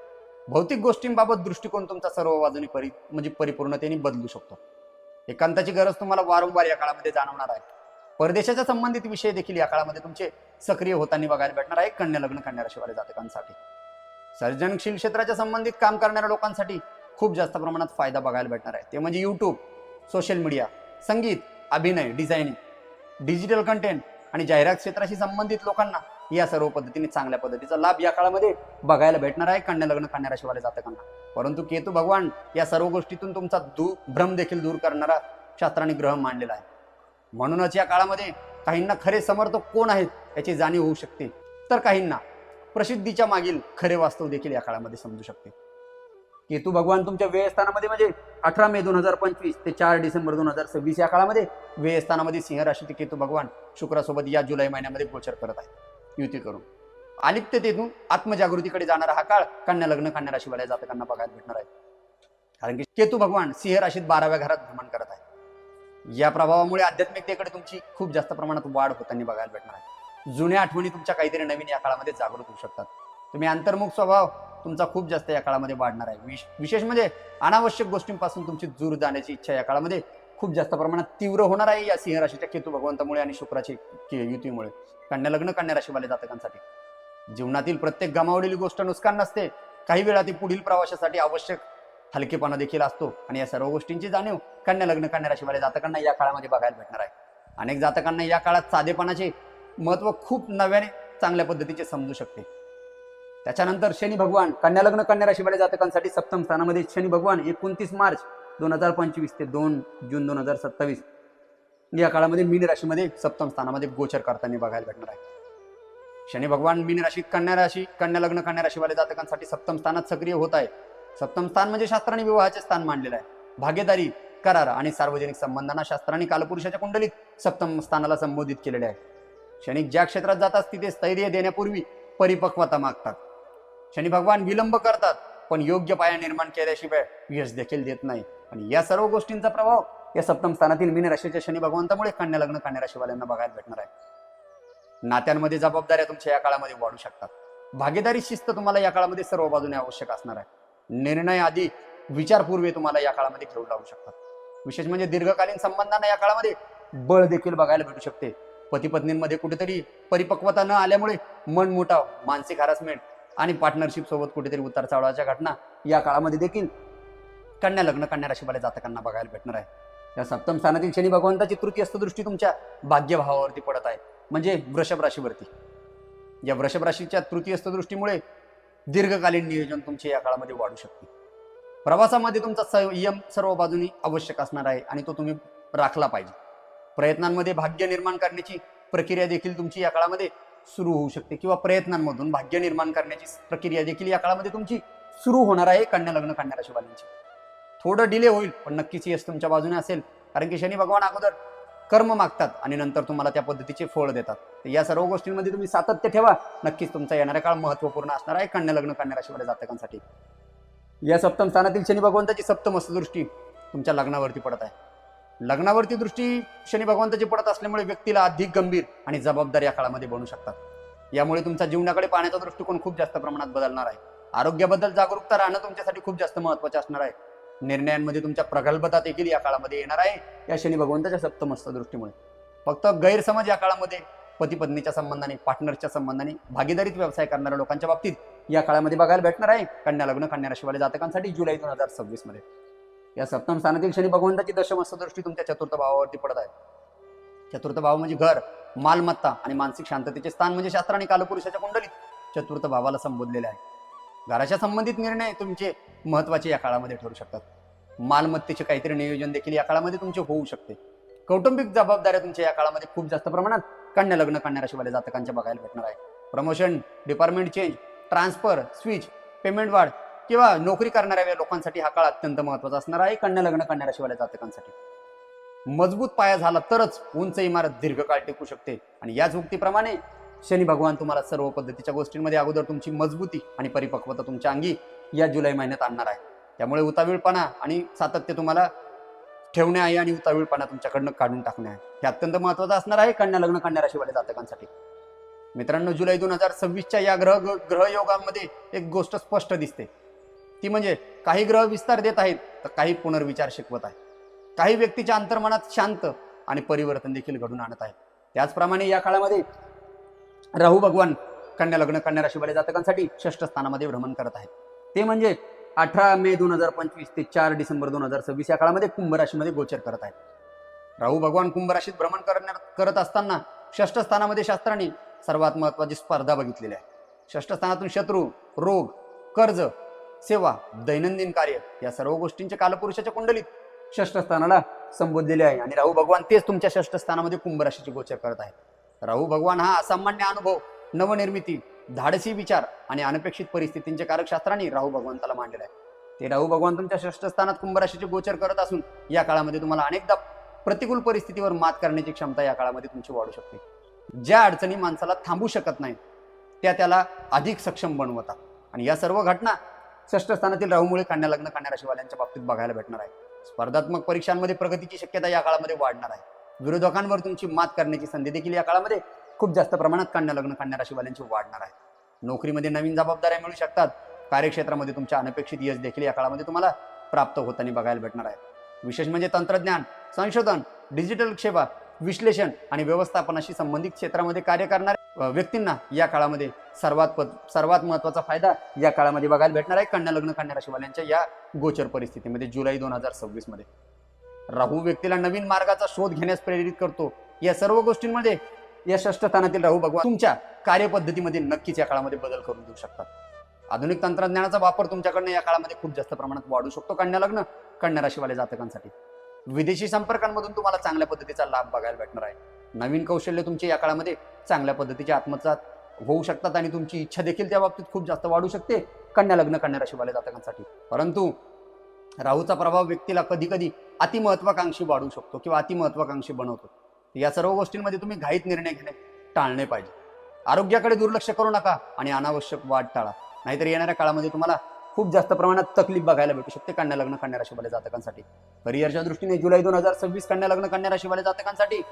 भौतिक गोष्टींबाबत दृष्टिकोन तुमचा सर्व बाजूने परिपूर्णतेने बदलू शकतो. एकांताची गरज तुम्हाला वारंवार या काळामध्ये जाणवणार आहे. परदेशाच्या संबंधित विषय देखील या काळामध्ये तुमचे सक्रिय होताना बघायला भेटणार आहे कन्या लग्न कन्या राशीवाले जातकांसाठी. सर्जनशील क्षेत्राच्या संबंधित काम करणाऱ्या लोकांसाठी खूप जास्त प्रमाणात फायदा बघायला भेटणार आहे. ते म्हणजे यूट्यूब, सोशल मीडिया, संगीत, अभिनय, डिझायनिंग, डिजिटल कंटेंट आणि जाहिरात क्षेत्राशी संबंधित लोकांना या सर्व पद्धतीने चांगल्या पद्धतीचा लाभ या काळामध्ये बघायला भेटणार आहे कन्या लग्न कन्या राशीवाले जातकांना. परंतु केतू भगवान या सर्व गोष्टीतून तुमचा भ्रम देखील दूर करणारा शास्त्राने ग्रह मांडलेला आहे. म्हणूनच या काळामध्ये काहींना खरे समर्थक कोण आहेत याची जाणीव होऊ शकते, तर काहींना प्रसिद्धीच्या मागील खरे वास्तव देखील या काळामध्ये समजू शकते. केतू भगवान तुमच्या व्ययस्थानामध्ये म्हणजे 18 मे 2025 ते 4 डिसेंबर 2026 या काळामध्ये व्ययस्थानामध्ये सिंह राशीचे केतू भगवान शुक्रासोबत या जुलै महिन्यामध्ये गोचर करत आहे युती करून. अलिप्ततेतून आत्मजागृतीकडे जाणारा हा काळ कन्या लग्न कन्या राशीवाल्या जातकांना बघायला भेटणार आहे. कारण की केतू भगवान सिंह राशीत 12व्या घरात भ्रमण करत आहे. या प्रभावामुळे आध्यात्मिकतेकडे तुमची खूप जास्त प्रमाणात वाढ होताना बघायला भेटणार आहे. जुन्या आठवणी तुमच्या काहीतरी नवीन या काळामध्ये जागृत होऊ शकतात. तुम्ही अंतर्मुख स्वभाव तुमचा खूप जास्त या काळामध्ये वाढणार आहे. विशेष म्हणजे अनावश्यक गोष्टींपासून तुमची दूर जाण्याची इच्छा या काळामध्ये खूप जास्त प्रमाणात तीव्र होणार आहे या सिंह राशीच्या केतू भगवंतामुळे आणि शुक्राची युतीमुळे कन्या लग्न कन्या राशीवाल्या जातकांसाठी. जीवनातील प्रत्येक गमावलेली गोष्ट नुकसान नसते. काही वेळा ती पुढील प्रवासासाठी आवश्यक हलकेपणा देखील असतो आणि या सर्व गोष्टींची जाणीव कन्या लग्न कन्या राशीवाल्या जातकांना या काळामध्ये बघायला भेटणार आहे. अनेक जातकांना या काळात साधेपणाचे महत्व खूप नव्याने चांगल्या पद्धतीचे समजू शकते. त्याच्यानंतर शनी भगवान कन्या लग्न कन्या राशीवाल्या जातकांसाठी सप्तम स्थानामध्ये शनी भगवान 29 मार्च 2025 ते 2 जून 2027 या काळामध्ये मीन राशीमध्ये सप्तम स्थानामध्ये गोचर करताना बघायला भेटणार आहे. शनी भगवान मीन राशीत कन्या लग्न कन्या राशीवाल्या जातकांसाठी सप्तम स्थानात सक्रिय होत आहे. सप्तम स्थान म्हणजे शास्त्राने विवाहाचे स्थान मानलेलं आहे. भागीदारी, करार आणि सार्वजनिक संबंधांना शास्त्राने कालपुरुषाच्या कुंडलीत सप्तम स्थानाला संबोधित केलेले आहे. शनी ज्या क्षेत्रात जातात तिथे स्थैर्य देण्यापूर्वी परिपक्वता मागतात. शनी भगवान विलंब करतात पण योग्य पाया निर्माण केल्याशिवाय यश देखील देत नाही. आणि या सर्व गोष्टींचा प्रभाव या सप्तम स्थानातील मीन राशीच्या शनी भगवंतामुळे कन्या लग्न कन्या राशीवाल्यांना बघायला भेटणार आहे. नात्यांमध्ये जबाबदाऱ्या तुमच्या या काळामध्ये वाढू शकतात. भागीदारी शिस्त तुम्हाला या काळामध्ये सर्व बाजूने आवश्यक असणार आहे. निर्णय आधी विचारपूर्वी तुम्हाला या काळामध्ये घेऊन लावू शकतात. विशेष म्हणजे दीर्घकालीन संबंधांना या काळामध्ये बळ देखील बघायला भेटू शकते. पती पत्नींमध्ये कुठेतरी परिपक्वता न आल्यामुळे मनमुटाव, मानसिक हॅरासमेंट आणि पार्टनरशिप सोबत कुठेतरी उतार चढावाच्या घटना या काळामध्ये देखील कन्या लग्न कन्या राशीवाल्या जातकांना बघायला भेटणार आहे. या सप्तम स्थानातील शनी भगवंताची तृतीयस्थ दृष्टी तुमच्या भाग्यभावावरती पडत आहे, म्हणजे वृषभ राशीवरती. या वृषभ राशीच्या तृतीयस्थ दृष्टीमुळे दीर्घकालीन नियोजन तुमचे या काळामध्ये वाढू शकते. प्रवासामध्ये तुमचा संयम सर्व बाजूनी आवश्यक असणार आहे आणि तो तुम्ही राखला पाहिजे. प्रयत्नांमध्ये भाग्य निर्माण करण्याची प्रक्रिया देखील तुमची या काळामध्ये सुरू होऊ शकते किंवा प्रयत्नांमधून भाग्य निर्माण करण्याची प्रक्रिया देखील या काळामध्ये तुमची सुरू होणार आहे कन्या लग्न कन्या राशीवाल्यांची. थोडं डिले होईल पण नक्कीच यश तुमच्या बाजूने असेल, कारण की शनी भगवान अगोदर कर्म मागतात आणि नंतर तुम्हाला त्या पद्धतीचे फळ देतात. या सर्व गोष्टींमध्ये तुम्ही सातत्य ठेवा. नक्कीच तुमचा येणारा काळ महत्वपूर्ण असणार आहे कन्या लग्न कन्या राशीवाल्या जातकांसाठी. या सप्तम स्थानातील शनी भगवंताची सप्तमस्थ दृष्टी तुमच्या लग्नावरती पडत आहे. लग्नावरती दृष्टी शनी भगवंताची पडत असल्यामुळे व्यक्तीला अधिक गंभीर आणि जबाबदार या काळामध्ये बनू शकतात. यामुळे तुमच्या जीवनाकडे पाहण्याचा दृष्टिकोन खूप जास्त प्रमाणात बदलणार आहे. आरोग्याबद्दल जागरूकता राहणं तुमच्यासाठी खूप जास्त महत्त्वाचे असणार आहे. निर्णयांमध्ये तुमच्या प्रगल्भता देखील या काळामध्ये येणार आहे या शनी भगवंताच्या सप्तमस्थ दृष्टीमुळे. फक्त गैरसमज या काळामध्ये पती पत्नीच्या संबंधाने, पार्टनरच्या संबंधाने, भागीदारीत व्यवसाय करणाऱ्या लोकांच्या बाबतीत या काळामध्ये बघायला भेटणार आहे कन्या लग्न कन्या राशीवाल्या जातकांसाठी जुलै 2026 मध्ये. या सप्तम स्थानातील शनी भगवंताची दशमस्थ दृष्टी तुमच्या चतुर्थ भावावरती पडत आहे. चतुर्थ भाव म्हणजे घर, मालमत्ता आणि मानसिक शांततेचे स्थान म्हणजे शास्त्राने कालपुरुषाच्या कुंडलीत चतुर्थ भावाला संबोधलेले आहे. घराच्या संबंधित निर्णय तुमचे महत्वाचे या काळामध्ये ठरू शकतात. मालमत्तेचे काहीतरी नियोजन देखील या काळामध्ये तुमचे होऊ शकते. कौटुंबिक जबाबदाऱ्या तुमच्या या काळामध्ये खूप जास्त प्रमाणात कन्या लग्न कन्या राशीवाल्या जातकांच्या बघायला भेटणार आहे. Promotion, department change, transfer, switch, payment वाढ किंवा नोकरी करणाऱ्या लोकांसाठी हा काळ अत्यंत महत्वाचा असणार आहे कन्या लग्न कन्या राशीवाल्या जातकांसाठी. मजबूत पाया झाला तरच उंच इमारत दीर्घकाळ टिकू शकते आणि याच उक्तीप्रमाणे शनी भगवान तुम्हाला सर्व पद्धतीच्या गोष्टींमध्ये अगोदर तुमची मजबूती आणि परिपक्वता तुमच्या अंगी या जुलै महिन्यात आणणार आहे. त्यामुळे उतावीळपणा आणि सातत्य तुम्हाला ठेवणे आहे आणि उतावीळपणा तुमच्याकडनं काढून टाकणे आहे. हे अत्यंत महत्वाचं असणार आहे कन्या लग्न कन्या राशीवाल्या जातकांसाठी. मित्रांनो, जुलै 2026च्या या ग्रहयोगामध्ये एक गोष्ट स्पष्ट दिसते. ती म्हणजे काही ग्रह विस्तार देत आहेत तर काही पुनर्विचार शिकवत आहेत. काही व्यक्तीच्या अंतर्मनात शांत आणि परिवर्तन देखील घडून आणत आहेत. त्याचप्रमाणे या काळामध्ये राहू भगवान कन्या लग्न कन्या राशीवाल्या जातकांसाठी षष्ठ स्थानामध्ये भ्रमण करत आहेत. ते म्हणजे 18 मे 2025 ते 4 डिसेंबर 2026 या काळामध्ये कुंभ राशीमध्ये गोचर करत आहेत. राहू भगवान कुंभ राशीत भ्रमण करत असताना षष्ठ स्थानामध्ये शास्त्राने सर्वात महत्वाची स्पर्धा बघितलेली आहे. षष्ठ स्थानातून शत्रू, रोग, कर्ज, सेवा, दैनंदिन कार्य या सर्व गोष्टींचे कालपुरुषाच्या कुंडलीत षष्ठ स्थानाला संबोधलेले आहे आणि राहू भगवान तेच तुमच्या षष्ठ स्थानामध्ये कुंभ राशीची गोचर करत आहे. राहू भगवान हा असामान्य अनुभव, नवनिर्मिती, धाडसी विचार आणि अनपेक्षित परिस्थितींचे कारक शास्त्राने राहू भगवंताला मांडलेले आहे. ते राहू भगवान तुमच्या षष्ठ स्थानात कुंभ राशीचे गोचर करत असून या काळामध्ये तुम्हाला अनेकदा प्रतिकूल परिस्थितीवर मात करण्याची क्षमता या काळामध्ये तुमची वाढू शकते. ज्या अडचणी माणसाला थांबू शकत नाहीत त्या त्याला अधिक सक्षम बनवतात आणि या सर्व घटना षष्ठ स्थानातील राहूमुळे कन्या लग्न कन्या राशीवाल्यांच्या बाबतीत बघायला भेटणार आहे. स्पर्धात्मक परीक्षांमध्ये प्रगतीची शक्यता या काळामध्ये वाढणार आहे. विरोधकांवर तुमची मात करण्याची संधी देखील या काळामध्ये खूप जास्त प्रमाणात कन्या लग्न कन्या राशीवाल्यांची वाढणार आहे. नोकरीमध्ये नवीन जबाबदाऱ्या मिळू शकतात. कार्यक्षेत्रामध्ये तुमच्या अनपेक्षित यश देखील या काळामध्ये तुम्हाला प्राप्त होताना बघायला भेटणार आहे. विशेष म्हणजे तंत्रज्ञान, संशोधन, डिजिटल सेवा, विश्लेषण आणि व्यवस्थापनाशी संबंधित क्षेत्रामध्ये कार्य करणाऱ्या व्यक्तींना या काळामध्ये सर्वात महत्वाचा फायदा या काळामध्ये बघायला भेटणार आहे. कन्या लग्न कन्या राशीवाल्यांच्या या गोचर परिस्थितीमध्ये जुलै 2026 मध्ये राहू व्यक्तीला नवीन मार्गाचा शोध घेण्यास प्रेरित करतो. या सर्व गोष्टींमध्ये या षष्ठ स्थानातील राहू भगवान तुमच्या कार्यपद्धतीमध्ये नक्कीच या काळामध्ये बदल करून देऊ शकतात. आधुनिक तंत्रज्ञानाचा वापर तुमच्याकडनं या काळामध्ये खूप जास्त प्रमाणात वाढू शकतो. कन्या लग्न कन्या राशीवाल्या जातकांसाठी विदेशी संपर्कांमधून तुम्हाला चांगल्या पद्धतीचा लाभ बघायला भेटणार आहे. नवीन कौशल्य तुमचे या काळामध्ये चांगल्या पद्धतीचे आत्मसात होऊ शकतात आणि तुमची इच्छा देखील त्या बाबतीत खूप जास्त वाढू शकते कन्या लग्न कन्या राशीवाल्या जातकांसाठी. परंतु राहूचा प्रभाव व्यक्तीला कधी कधी अतिमहत्वाकांक्षी वाढू शकतो किंवा अतिमहत्वाकांक्षी बनवतो. या सर्व गोष्टींमध्ये तुम्ही घाईत निर्णय घेणे टाळणे पाहिजे. आरोग्याकडे दुर्लक्ष करू नका आणि अनावश्यक वाद टाळा, नाहीतर येणाऱ्या काळामध्ये तुम्हाला खूप जास्त प्रमाणात तकलीफ बघायला भेटू शकते कन्या लग्न कन्या राशीवाल्या जातकांसाठी. करिअरच्या दृष्टीने जुलै 2026 कन्या लग्न कन्या राशीवाल्या जातकांसाठी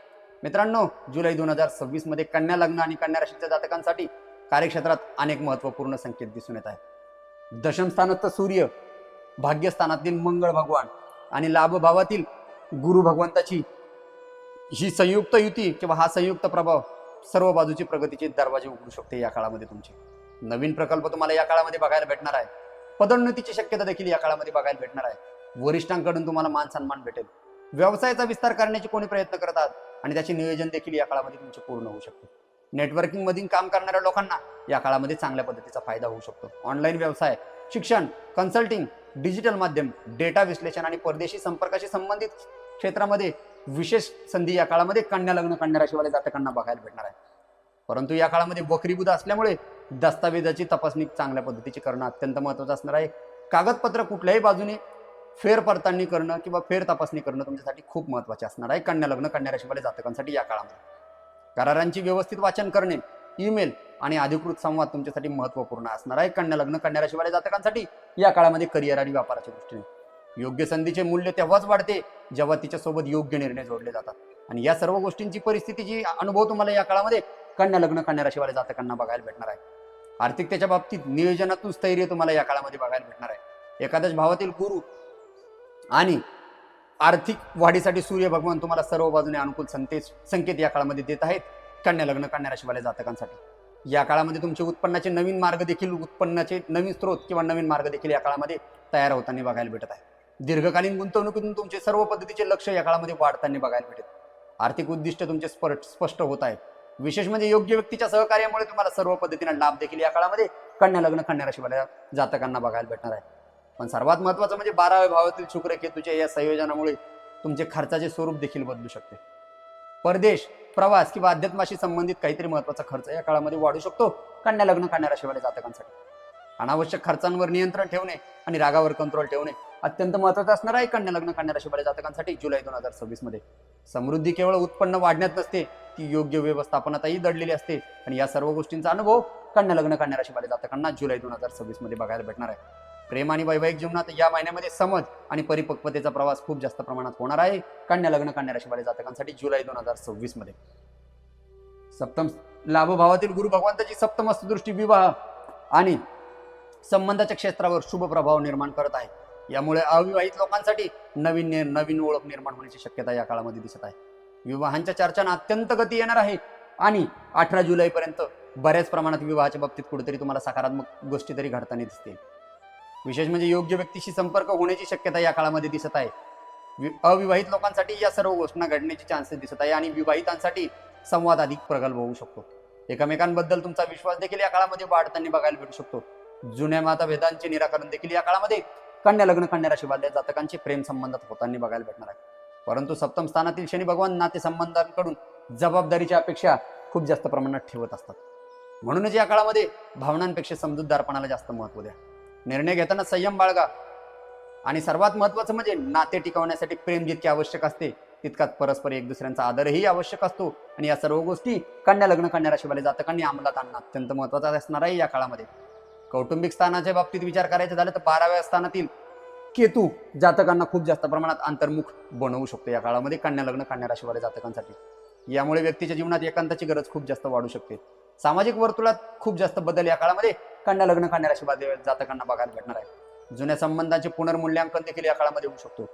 मित्रांनो, जुलै 2026 मध्ये कन्या लग्न आणि कन्या राशीच्या जातकांसाठी कार्यक्षेत्रात अनेक महत्वपूर्ण संकेत दिसून येत आहेत. दशम स्थानात सूर्य, भाग्यस्थानातील मंगळ भगवान आणि लाभ भावातील गुरु भगवंताची ही संयुक्त युती किंवा हा संयुक्त प्रभाव सर्व बाजूची प्रगतीचे दरवाजे उघडू शकते. या काळामध्ये तुमचे नवीन प्रकल्प तुम्हाला या काळामध्ये बघायला भेटणार आहे. पदोन्नतीची शक्यता देखील या काळामध्ये बघायला भेटणार आहे. वरिष्ठांकडून तुम्हाला मान सन्मान भेटेल. व्यवसायाचा विस्तार करण्याचे कोणी प्रयत्न करत आहात आणि त्याचे नियोजन देखील या काळामध्ये तुमचे पूर्ण होऊ शकते. नेटवर्किंग मधील काम करणाऱ्या लोकांना या काळामध्ये चांगल्या पद्धतीचा फायदा होऊ शकतो. ऑनलाईन व्यवसाय, शिक्षण, कन्सल्टिंग, डिजिटल माध्यम, डेटा विश्लेषण आणि परदेशी संपर्काशी संबंधित क्षेत्रामध्ये विशेष संधी या काळामध्ये कन्या लग्न कन्या राशीवाल्या जातकांना बघायला भेटणार आहे. परंतु या काळामध्ये वक्रीबुध असल्यामुळे दस्तावेजाची तपासणी चांगल्या पद्धतीची करणं अत्यंत महत्त्वाचं असणार आहे. कागदपत्र कुठल्याही बाजूने फेर पडताळणी करणं किंवा फेर तपासणी करणं तुमच्यासाठी खूप महत्त्वाचे असणार आहे कन्या लग्न कन्या राशीवाल्या जातकांसाठी. या काळामध्ये करारांची व्यवस्थित वाचन करणे, ईमेल आणि अधिकृत संवाद तुमच्यासाठी महत्त्वपूर्ण असणार आहे. कन्या लग्न कन्या राशीवाल्या जातकांसाठी या काळामध्ये करिअर आणि व्यापाराच्या दृष्टीने योग्य संधीचे मूल्य तेव्हाच वाढते जेव्हा तिच्यासोबत योग्य निर्णय जोडले जातात आणि या सर्व गोष्टींची परिस्थितीची अनुभव तुम्हाला या काळामध्ये कन्या लग्न कन्या राशीवाल्या जातकांना बघायला भेटणार आहे. आर्थिकतेच्या बाबतीत नियोजनातून स्थैर्य तुम्हाला या काळामध्ये बघायला भेटणार आहे. एकादश भावातील गुरु आणि आर्थिक वाढीसाठी सूर्य भगवान तुम्हाला सर्व बाजूने अनुकूल संकेत या काळामध्ये देत आहेत कन्या लग्न कन्या राशीवाल्या जातकांसाठी. या काळामध्ये तुमचे उत्पन्नाचे नवीन मार्ग देखील उत्पन्नाचे नवीन स्रोत किंवा नवीन मार्ग देखील या काळामध्ये तयार होताना बघायला भेटत आहे. दीर्घकालीन गुंतवणुकीतून तुमचे सर्व पद्धतीचे लक्ष या काळामध्ये वाढताना बघायला भेटेल. आर्थिक उद्दिष्ट तुमचे स्पष्ट होत आहेत. विशेष म्हणजे योग्य व्यक्तीच्या सहकार्यामुळे तुम्हाला सर्व पद्धतीने लाभ देखील या काळामध्ये कन्या लग्न कन्या राशीवाल्या जातकांना बघायला भेटणार आहे. पण सर्वात महत्त्वाचं म्हणजे 12व्या भावातील शुक्र केतूच्या या संयोजनामुळे तुमचे खर्चाचे स्वरूप देखील बदलू शकते. परदेश, प्रवास किंवा अध्यात्माशी संबंधित काहीतरी महत्त्वाचा खर्च या काळामध्ये वाढू शकतो कन्या लग्न कन्या राशीवाल्या जातकांसाठी. अनावश्यक खर्चांवर नियंत्रण ठेवणे आणि रागावर कंट्रोल ठेवणे अत्यंत महत्त्वाचं असणार आहे कन्या लग्न कन्या राशीवाल्या जातकांसाठी जुलै 2026 मध्ये. समृद्धी केवळ उत्पन्न वाढण्यात नसते, ती योग्य व्यवस्थापनातही दडलेली असते आणि या सर्व गोष्टींचा अनुभव कन्या लग्न कन्या राशीवाल्या जातकांना जुलै 2026 मध्ये बघायला भेटणार आहे. प्रेम आणि वैवाहिक जीवनात या महिन्यामध्ये समज आणि परिपक्वतेचा प्रवास खूप जास्त प्रमाणात होणार आहे कन्या लग्न कन्या राशीवाल्या जातकांसाठी जुलै 2026 मध्ये. सप्तम लाभ भावातील गुरु भगवंताची सप्तमस्थ दृष्टी विवाह आणि संबंधाच्या क्षेत्रावर शुभ प्रभाव निर्माण करत आहे. यामुळे अविवाहित लोकांसाठी नवीन ओळख निर्माण होण्याची शक्यता या काळामध्ये दिसत आहे. विवाहांच्या चर्चांना अत्यंत गती येणार आहे आणि 18 जुलैपर्यंत बऱ्याच प्रमाणात विवाहाच्या बाबतीत कुठेतरी तुम्हाला सकारात्मक गोष्टी तरी घडताना दिसतील. विशेष म्हणजे योग्य व्यक्तीशी संपर्क होण्याची शक्यता या काळामध्ये दिसत आहे. अविवाहित लोकांसाठी या सर्व गोष्टींना घडण्याचे चान्सेस दिसत आहे आणि विवाहितांसाठी संवाद अधिक प्रगल्भ होऊ शकतो. एकमेकांबद्दल तुमचा विश्वास देखील या काळामध्ये वाढताना बघायला भेटू शकतो. जुन्या मतभेदांचे निराकरण देखील या काळामध्ये कन्या लग्न कन्या राशी वाल्या जातकांचे प्रेम संबंधात होताना बघायला भेटणार आहे. परंतु सप्तम स्थानातील शनी भगवान नातेसंबंधांकडून जबाबदारीची अपेक्षा खूप जास्त प्रमाणात ठेवत असतात. म्हणूनच या काळामध्ये भावनांपेक्षा समजूतदारपणाला जास्त महत्त्व द्या. निर्णय घेताना संयम बाळगा आणि सर्वात महत्त्वाचं म्हणजे नाते टिकवण्यासाठी प्रेम जितके आवश्यक असते तितकाच परस्पर एक दुसऱ्यांचा आदरही आवश्यक असतो. आणि या सर्व गोष्टी कन्या लग्न कन्या राशीवाले जातकांनी अंमलात आणणं अत्यंत महत्त्वाचं असणार आहे या काळामध्ये. कौटुंबिक स्थानाच्या बाबतीत विचार करायचा झाला तर 12व्या स्थानातील केतू जातकांना खूप जास्त प्रमाणात अंतर्मुख बनवू शकतो या काळामध्ये कन्या लग्न कन्या राशीवाले जातकांसाठी. यामुळे व्यक्तीच्या जीवनात एकांताची गरज खूप जास्त वाढू शकते. सामाजिक वर्तुळात खूप जास्त बदल या काळामध्ये कन्या लग्न कन्या राशीवाले जातकांना बघायला भेटणार आहे. जुन्या संबंधांचे पुनर्मूल्यांकन देखील या काळामध्ये होऊ शकतो.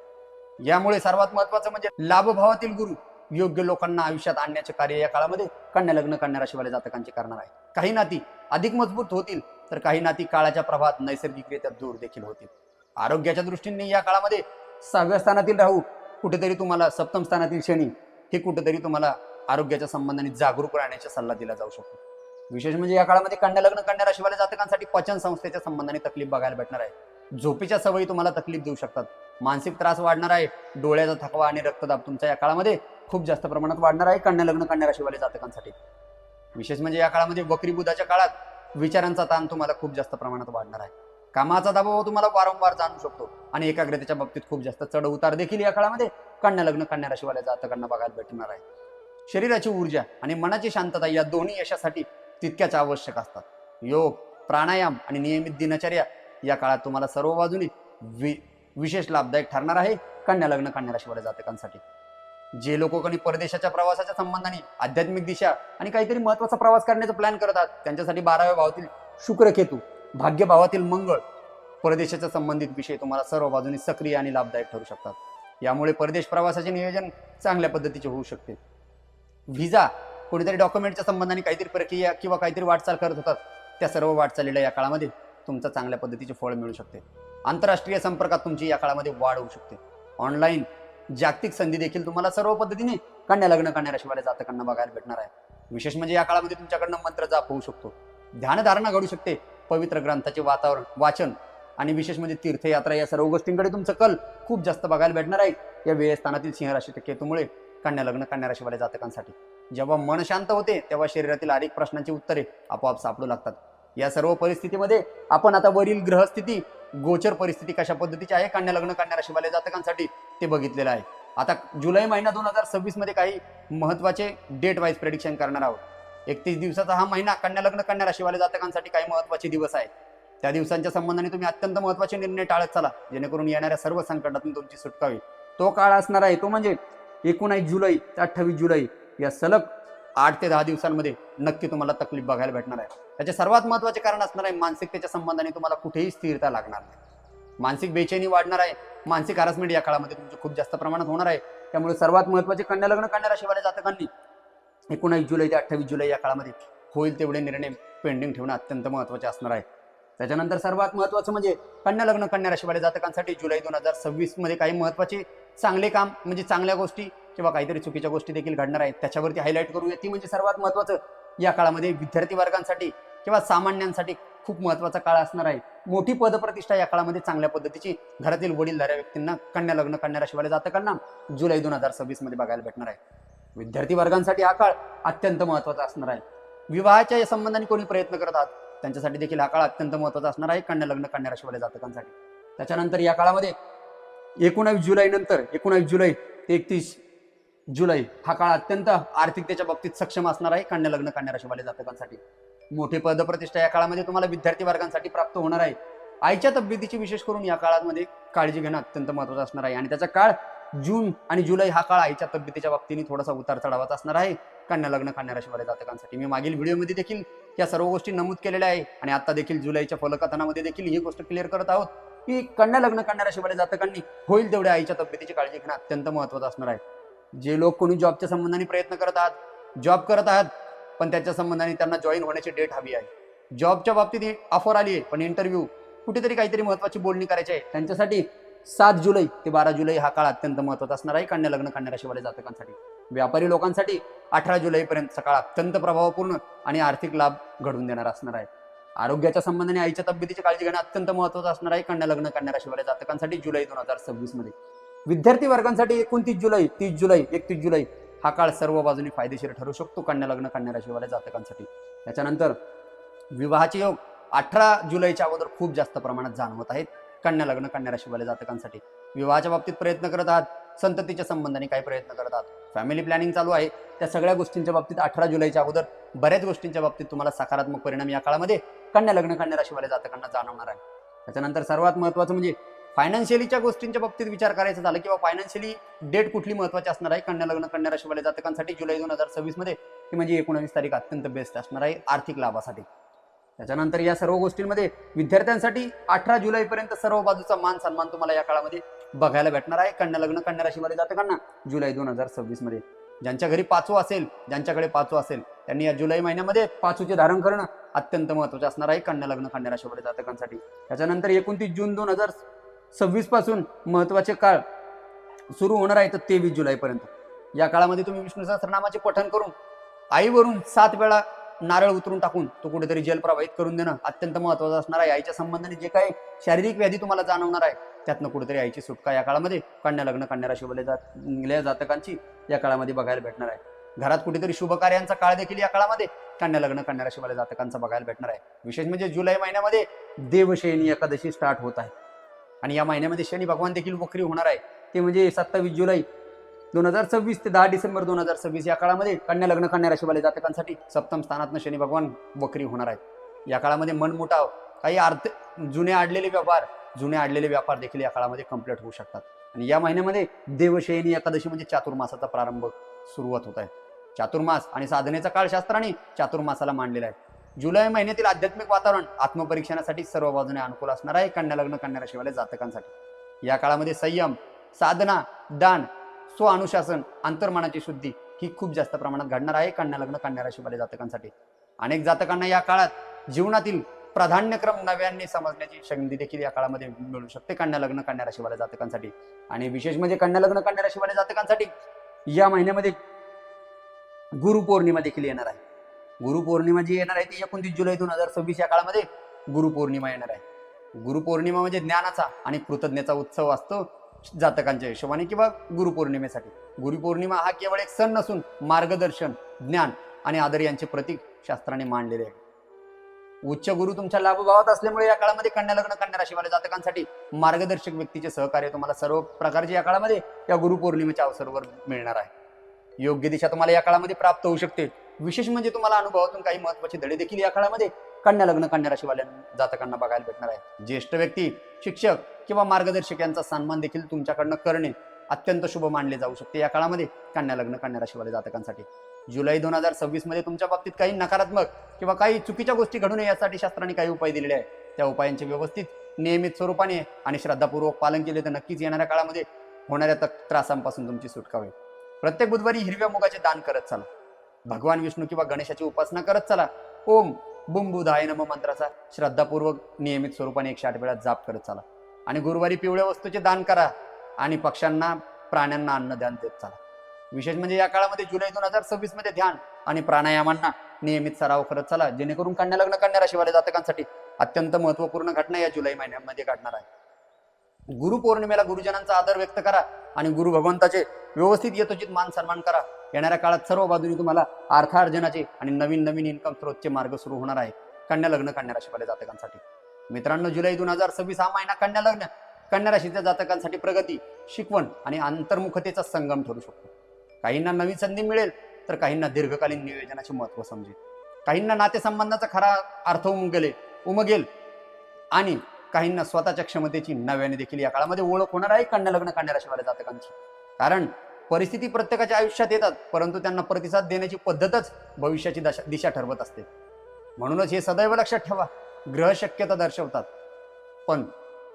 यामुळे सर्वात महत्त्वाचं म्हणजे लाभभावातील गुरु योग्य लोकांना आयुष्यात आणण्याचे कार्य या काळामध्ये कन्या लग्न कन्या राशीवाले जातकांचे करणार आहे. काही नाती अधिक मजबूत होतील तर काही नाती काळाच्या प्रभावात नैसर्गिकरित्या दूर देखील होतील. आरोग्याच्या दृष्टीने या काळामध्ये 6व्या स्थानातील राहू कुठेतरी तुम्हाला सप्तम स्थानातील शनी हे कुठेतरी तुम्हाला आरोग्याच्या संबंधाने जागरूक राहण्याचा सल्ला दिला जाऊ शकतो. विशेष म्हणजे या काळामध्ये कन्या लग्न कन्या राशीवाल्या जातकांसाठी पचन संस्थेच्या संबंधाने तकलीफ बघायला भेटणार आहे. झोपेच्या सवयी तुम्हाला तकलीफ देऊ शकतात. मानसिक त्रास वाढणार आहे. डोळ्याचा थकवा आणि रक्तदाब तुमच्या या काळामध्ये खूप जास्त प्रमाणात वाढणार आहे कन्या लग्न कन्या राशीवाल्या जातकांसाठी. विशेष म्हणजे या काळामध्ये वक्री बुधाच्या काळात विचारांचा ताण तुम्हाला खूप जास्त प्रमाणात वाढणार आहे. कामाचा दबाव तुम्हाला वारंवार जाणू शकतो आणि एकाग्रतेच्या बाबतीत खूप जास्त चढ उतार देखील या काळामध्ये कन्या लग्न कन्या राशीवाल्या जातकांना बघायला भेटणार आहे. शरीराची ऊर्जा आणि मनाची शांतता या दोन्ही यशासाठी तितक्याच आवश्यक असतात. योग, प्राणायाम आणि नियमित दिनचर्या या काळात तुम्हाला सर्व बाजूने विशेष लाभदायक ठरणार आहे कन्या लग्न कन्या राशीवाल्या जातकांसाठी. जे लोक कोणी परदेशाच्या प्रवासाच्या संबंधाने आध्यात्मिक दिशा आणि काहीतरी महत्त्वाचा प्रवास करण्याचा प्लॅन करतात त्यांच्यासाठी 12व्या भावातील शुक्र केतू, भाग्य भावातील मंगळ, परदेशाच्या संबंधित विषय तुम्हाला सर्व बाजूने सक्रिय आणि लाभदायक ठरू शकतात. यामुळे परदेश प्रवासाचे नियोजन चांगल्या पद्धतीचे होऊ शकते. व्हिसा, कोणीतरी डॉक्युमेंटच्या संबंधाने काहीतरी प्रक्रिया किंवा काहीतरी वाटचाल करत होतात त्या सर्व वाटचालीला या काळामध्ये तुमचं चांगल्या पद्धतीचे फळ मिळू शकते. आंतरराष्ट्रीय संपर्कात तुमची या काळामध्ये वाढ होऊ शकते. ऑनलाईन जागतिक संधी देखील तुम्हाला सर्व पद्धतीने कन्या लग्न कन्या राशीवाल्या जातकांना बघायला भेटणार आहे. विशेष म्हणजे या काळामध्ये तुमच्याकडनं मंत्र जाप होऊ शकतो. ध्यानधारणा घडू शकते. पवित्र ग्रंथाचे वाचन आणि विशेष म्हणजे तीर्थयात्रा या सर्व गोष्टींकडे तुमचं कल खूप जास्त बघायला भेटणार आहे या वेळ स्थानातील सिंह राशी केतूमुळे कन्या लग्न कन्या राशीवाल्या जातकांसाठी. जेव्हा मन शांत होते तेव्हा शरीरातील अनेक प्रश्नांची उत्तरे आपोआप सापडू लागतात. या सर्व परिस्थितीमध्ये आपण आता वरील ग्रहस्थिती गोचर परिस्थिती कशा पद्धतीची आहे कन्या लग्न कन्या राशीवाल्या जातकांसाठी ते बघितलेलं आहे. आता जुलै महिना 2026 मध्ये काही महत्वाचे डेट वाईज प्रेडिक्शन करणार आहोत. 31 दिवसाचा हा महिना कन्या लग्न कन्या राशीवाल्या जातकांसाठी काही महत्वाचे दिवस आहे. त्या दिवसांच्या संबंधाने तुम्ही अत्यंत महत्वाचे निर्णय टाळत चला जेणेकरून येणाऱ्या सर्व संकटातून तुमची सुटका होईल. तो काळ असणार आहे तो म्हणजे 19 जुलै ते 28 जुलै या सलग 8 ते 10 दिवसांमध्ये नक्की तुम्हाला तकलीफ बघायला भेटणार आहे. त्याचे सर्वात महत्वाचे कारण असणार आहे मानसिकतेच्या संबंधाने तुम्हाला कुठेही स्थिरता लागणार नाही. मानसिक बेचैनी वाढणार आहे. मानसिक हॅरासमेंट या काळामध्ये तुमची खूप जास्त प्रमाणात होणार आहे. त्यामुळे सर्वात महत्वाचे कन्या लग्न कन्या राशीवाल्या जातकांनी 19 जुलै ते 28 जुलै या काळामध्ये होईल तेवढे निर्णय पेंडिंग ठेवणं अत्यंत महत्वाचे असणार आहे. त्याच्यानंतर सर्वात महत्वाचं म्हणजे कन्या लग्न कन्या राशीवाल्या जातकांसाठी जुलै 2026 मध्ये काही महत्वाचे चांगले काम म्हणजे चांगल्या गोष्टी किंवा काहीतरी चुकीच्या गोष्टी देखील घडणार आहेत. त्याच्यावरती हायलाईट करूया. ती म्हणजे सर्वात महत्वाचं या काळामध्ये विद्यार्थी वर्गांसाठी किंवा सामान्यांसाठी खूप महत्वाचा काळ असणार आहे. मोठी पदप्रतिष्ठा या काळामध्ये चांगल्या पद्धतीची घरातील वडीलधाऱ्या व्यक्तींना कन्या लग्न कन्या राशीवाल्या जातकांना जुलै 2026 मध्ये बघायला भेटणार आहे. विद्यार्थी वर्गांसाठी हा काळ अत्यंत महत्वाचा असणार आहे. विवाहाच्या या संबंधाने कोणी प्रयत्न करत आहात त्यांच्यासाठी देखील हा काळ अत्यंत महत्वाचा असणार आहे कन्या लग्न कन्या राशीवाल्या जातकांसाठी. त्याच्यानंतर या काळामध्ये 19 जुलै नंतर 19 जुलै ते 31 जुलै हा काळ अत्यंत आर्थिकतेच्या बाबतीत सक्षम असणार आहे कन्या लग्न कन्या राशीवाल्या जातकांसाठी. मोठी पदप्रतिष्ठा या काळामध्ये तुम्हाला विद्यार्थी वर्गांसाठी प्राप्त होणार आहे. आईच्या तब्येतीची विशेष करून या काळामध्ये काळजी घेणं अत्यंत महत्वाचं असणार आहे आणि त्याचा काळ जून आणि जुलै हा काळ आईच्या तब्येतीच्या बाबतीने थोडासा उतार चढावाचा असणार आहे कन्या लग्न कन्या राशीवाल्या जातकांसाठी. मी मागील व्हिडिओमध्ये देखील या सर्व गोष्टी नमूद केलेल्या आहे आणि आता देखील जुलैच्या फलकथनामध्ये देखील ही गोष्ट क्लिअर करत आहोत की कन्या लग्न कन्या राशीवाल्या जातकांनी होईल तेवढ्या आईच्या तब्येतीची काळजी घेणं अत्यंत महत्त्वाचं असणार आहे. जे लोक कोणी जॉबच्या संबंधाने प्रयत्न करत आहात, जॉब करत आहात पण त्याच्या संबंधाने त्यांना जॉईन होण्याची डेट हवी आहे, जॉबच्या बाबतीत ऑफर आली आहे पण इंटरव्ह्यू कुठेतरी काहीतरी महत्त्वाची बोलणी करायची आहे, त्यांच्यासाठी 7 जुलै ते 12 जुलै हा काळ अत्यंत महत्त्वाचा असणार आहे कन्या लग्न कन्या राशीवाल्या जातकांसाठी. व्यापारी लोकांसाठी 18 जुलैपर्यंत काळ अत्यंत प्रभावपूर्ण आणि आर्थिक लाभ घडवून देणार असणार आहे. आरोग्याच्या संबंधाने आईच्या तब्येतीची काळजी घेणं अत्यंत महत्त्वाचं असणार आहे कन्या लग्न कन्या राशीवाल्या जातकांसाठी जुलै 2026 मध्ये. विद्यार्थी वर्गांसाठी 29 जुलै, 30 जुलै, 31 जुलै हा काळ सर्व बाजूने फायदेशीर ठरू शकतो कन्या लग्न कन्या राशीवाल्या जातकांसाठी. त्याच्यानंतर विवाहाचे योग 18 जुलैच्या अगोदर खूप जास्त प्रमाणात जाणवत आहेत कन्या लग्न कन्या राशीवाल्या जातकांसाठी. विवाहाच्या बाबतीत प्रयत्न करत आहात, संततीच्या संबंधाने काही प्रयत्न करत आहात, फॅमिली प्लॅनिंग चालू आहे, त्या सगळ्या गोष्टींच्या बाबतीत 18 जुलैच्या अगोदर बऱ्याच गोष्टींच्या बाबतीत तुम्हाला सकारात्मक परिणाम या काळामध्ये कन्या लग्न कन्या राशीवाल्या जातकांना जाणवणार आहे. त्याच्यानंतर सर्वात महत्त्वाचं म्हणजे फायनान्शियलीच्या गोष्टींच्या बाबतीत विचार करायचा झाला किंवा फायनान्शियली डेट कुठली महत्त्वाची असणार आहे कन्या लग्न कन्या राशीवाल्या जातकांसाठी जुलै 2026 मध्ये, ती म्हणजे 19 तारीख अत्यंत बेस्ट असणार आहे आर्थिक लाभासाठी. त्याच्यानंतर या सर्व गोष्टींमध्ये विद्यार्थ्यांसाठी 18 जुलैपर्यंत सर्व बाजूचा मान सन्मान तुम्हाला या काळामध्ये बघायला भेटणार आहे कन्या लग्न कन्या राशीवाल्या जातकांना जुलै 2026 मध्ये. ज्यांच्या घरी पाचू असेल, ज्यांच्याकडे पाचू असेल त्यांनी या जुलै महिन्यामध्ये पाचूचे धारण करणं अत्यंत महत्त्वाचं असणार आहे कन्या लग्न कन्या राशीवाल्या जातकांसाठी. त्याच्यानंतर 29 जून 2026 पासून महत्त्वाचे काळ सुरू होणार आहे तर 23 जुलैपर्यंत. या काळामध्ये तुम्ही विष्णू सहस्त्रनामाचे पठण करून आईवरून 7 वेळा नारळ उतरून टाकून तो कुठेतरी जल प्रवाहित करून देणं अत्यंत महत्त्वाचं असणार आहे. आईच्या संबंधाने जे काही शारीरिक व्याधी तुम्हाला जाणवणार आहे त्यातनं कुठेतरी आईची सुटका या काळामध्ये कन्या लग्न कन्या राशीवाल्या जातकांची या काळामध्ये बघायला भेटणार आहे. घरात कुठेतरी शुभ कार्यांचा काळ देखील या काळामध्ये कन्या लग्न कन्या राशीवाल्या जातकांचा बघायला भेटणार आहे. विशेष म्हणजे जुलै महिन्यामध्ये देवशयनी एकादशी स्टार्ट होत आहे आणि या महिन्यामध्ये शनी भगवान देखील वक्री होणार आहे. ते म्हणजे 27 जुलै 2026 ते 10 डिसेंबर 2026 या काळामध्ये कन्या लग्न कन्या राशीवाल्या जातकांसाठी सप्तम स्थानातनं शनी भगवान वक्री होणार आहेत. या काळामध्ये मनमुटाव, काही जुने आडलेले व्यापार देखील या काळामध्ये कंप्लीट होऊ शकतात. आणि या महिन्यामध्ये देवशयनी एकादशी म्हणजे चातुर्मासाचा प्रारंभ सुरुवात होत आहे. चातुर्मास आणि साधनेचा काळ शास्त्राने चातुर्मासाला मांडलेला आहे. जुलै महिन्यातील आध्यात्मिक वातावरण आत्मपरीक्षणासाठी सर्व बाजूने अनुकूल असणार आहे कन्या लग्न कन्या राशीवाल्या जातकांसाठी. या काळामध्ये संयम, साधना, दान, स्वअनुशासन, अंतर्मनाची शुद्धी ही खूप जास्त प्रमाणात घडणार आहे कन्या लग्न कन्या राशीवाल्या जातकांसाठी. अनेक जातकांना या काळात जीवनातील प्राधान्यक्रम नव्याने समजण्याची संधी देखील या काळामध्ये मिळू शकते कन्या लग्न कन्या राशीवाल्या जातकांसाठी. आणि विशेष म्हणजे कन्या लग्न कन्या राशीवाल्या जातकांसाठी या महिन्यामध्ये गुरुपौर्णिमा देखील येणार आहे. गुरुपौर्णिमा जी येणार आहे ती 29 जुलै 2026 या काळामध्ये गुरुपौर्णिमा येणार आहे. गुरुपौर्णिमा म्हणजे ज्ञानाचा आणि कृतज्ञतेचा उत्सव असतो जातकांच्या हिशोबाने किंवा गुरुपौर्णिमेसाठी. गुरुपौर्णिमा हा केवळ एक सण नसून मार्गदर्शन, ज्ञान आणि आदर यांचे प्रतीक शास्त्राने मांडलेले आहे. उच्च गुरु तुमच्या लाभभावात असल्यामुळे या काळामध्ये कन्या लग्न कन्या राशीवाल्या जातकांसाठी मार्गदर्शक व्यक्तीचे सहकार्य तुम्हाला सर्व प्रकारचे या काळामध्ये या गुरुपौर्णिमेच्या अवसरावर मिळणार आहे. योग्य दिशा तुम्हाला या काळामध्ये प्राप्त होऊ शकते. विशेष म्हणजे तुम्हाला अनुभवातून काही महत्त्वाचे धडे देखील या काळामध्ये कन्या लग्न कन्या राशीवाल्या जातकांना बघायला भेटणार आहे. ज्येष्ठ व्यक्ती, शिक्षक किंवा मार्गदर्शक यांचा सन्मान देखील तुमच्याकडनं करणे अत्यंत शुभ मानले जाऊ शकते या काळामध्ये कन्या लग्न कन्या राशीवाल्या जातकांसाठी. जुलै 2026 मध्ये तुमच्या बाबतीत काही नकारात्मक किंवा काही चुकीच्या गोष्टी घडू नये यासाठी शास्त्राने काही उपाय दिलेले आहेत. त्या उपायांचे व्यवस्थित नियमित स्वरूपाने आणि श्रद्धापूर्वक पालन केले तर नक्कीच येणाऱ्या काळामध्ये होणाऱ्या त्रासांपासून तुमची सुटका होईल. प्रत्येक बुधवारी हिरव्या मुगाचे दान करत चला. भगवान विष्णू किंवा गणेशाची उपासना करत चला. ओम बुम बुधाय नमः मंत्राचा श्रद्धापूर्वक नियमित स्वरूपाने 108 वेळा जाप करत चला. आणि गुरुवारी पिवळ्या वस्तूचे दान करा आणि पक्ष्यांना, प्राण्यांना अन्नदान देत चला. विशेष म्हणजे या काळामध्ये जुलै 2026 मध्ये ध्यान आणि प्राणायामांना नियमित सराव करत चला, जेणेकरून कन्या लग्न कन्या राशीवाल्या जातकांसाठी अत्यंत महत्त्वपूर्ण घटना या जुलै महिन्यामध्ये घडणार आहे. गुरुपौर्णिमेला गुरुजनांचा आदर व्यक्त करा आणि गुरु भगवंताचे व्यवस्थित यथोचित मान सन्मान करा. येणाऱ्या काळात सर्व बाजूनी तुम्हाला अर्थार्जनाचे आणि नवीन नवीन इन्कम स्रोतचे मार्ग सुरू होणार आहे कन्या लग्न कन्या राशीवाल्या जातकांसाठी. मित्रांनो, जुलै 2026 हा महिना कन्या लग्न कन्या राशीच्या जातकांसाठी प्रगती, शिकवण आणि अंतर्मुखतेचा संगम ठरू शकतो. काहींना नवीन संधी मिळेल तर काहींना दीर्घकालीन नियोजनाचे महत्त्व समजेल. काहींना नातेसंबंधाचा खरा अर्थ उमगेल आणि काहींना स्वतःच्या क्षमतेची नव्याने देखील या काळामध्ये ओळख होणार आहे कन्या लग्न कन्या राशीवाल्या जातकांची. कारण परिस्थिती प्रत्येकाच्या आयुष्यात येतात, परंतु त्यांना प्रतिसाद देण्याची पद्धतच भविष्याची दिशा ठरवत असते. म्हणूनच हे सदैव लक्षात ठेवा, ग्रह शक्यता दर्शवतात, पण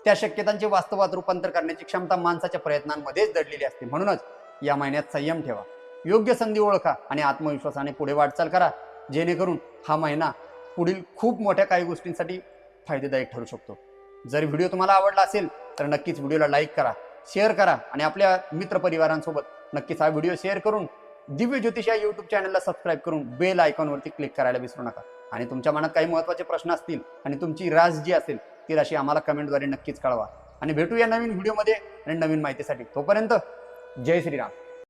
त्या शक्यतांचे वास्तवात रूपांतर करण्याची क्षमता माणसाच्या प्रयत्नांमध्येच दडलेली असते. म्हणूनच या महिन्यात संयम ठेवा, योग्य संधी ओळखा आणि आत्मविश्वासाने पुढे वाटचाल करा, जेणेकरून हा महिना पुढील खूप मोठ्या काही गोष्टींसाठी फायदेदायक ठरू शकतो. जर व्हिडिओ तुम्हाला आवडला असेल तर नक्कीच व्हिडिओला लाईक करा, शेअर करा आणि आपल्या मित्रपरिवारांसोबत नक्कीच हा व्हिडिओ शेअर करून दिव्य ज्योतिष या यूट्यूब चॅनलला सबस्क्राईब करून बेल आयकॉनवरती क्लिक करायला विसरू नका. आणि तुमच्या मनात काही महत्त्वाचे प्रश्न असतील आणि तुमची रास जी असेल ती राशी आम्हाला कमेंटद्वारे नक्कीच कळवा. आणि भेटूया नवीन व्हिडिओमध्ये आणि नवीन माहितीसाठी. तोपर्यंत जय श्रीराम.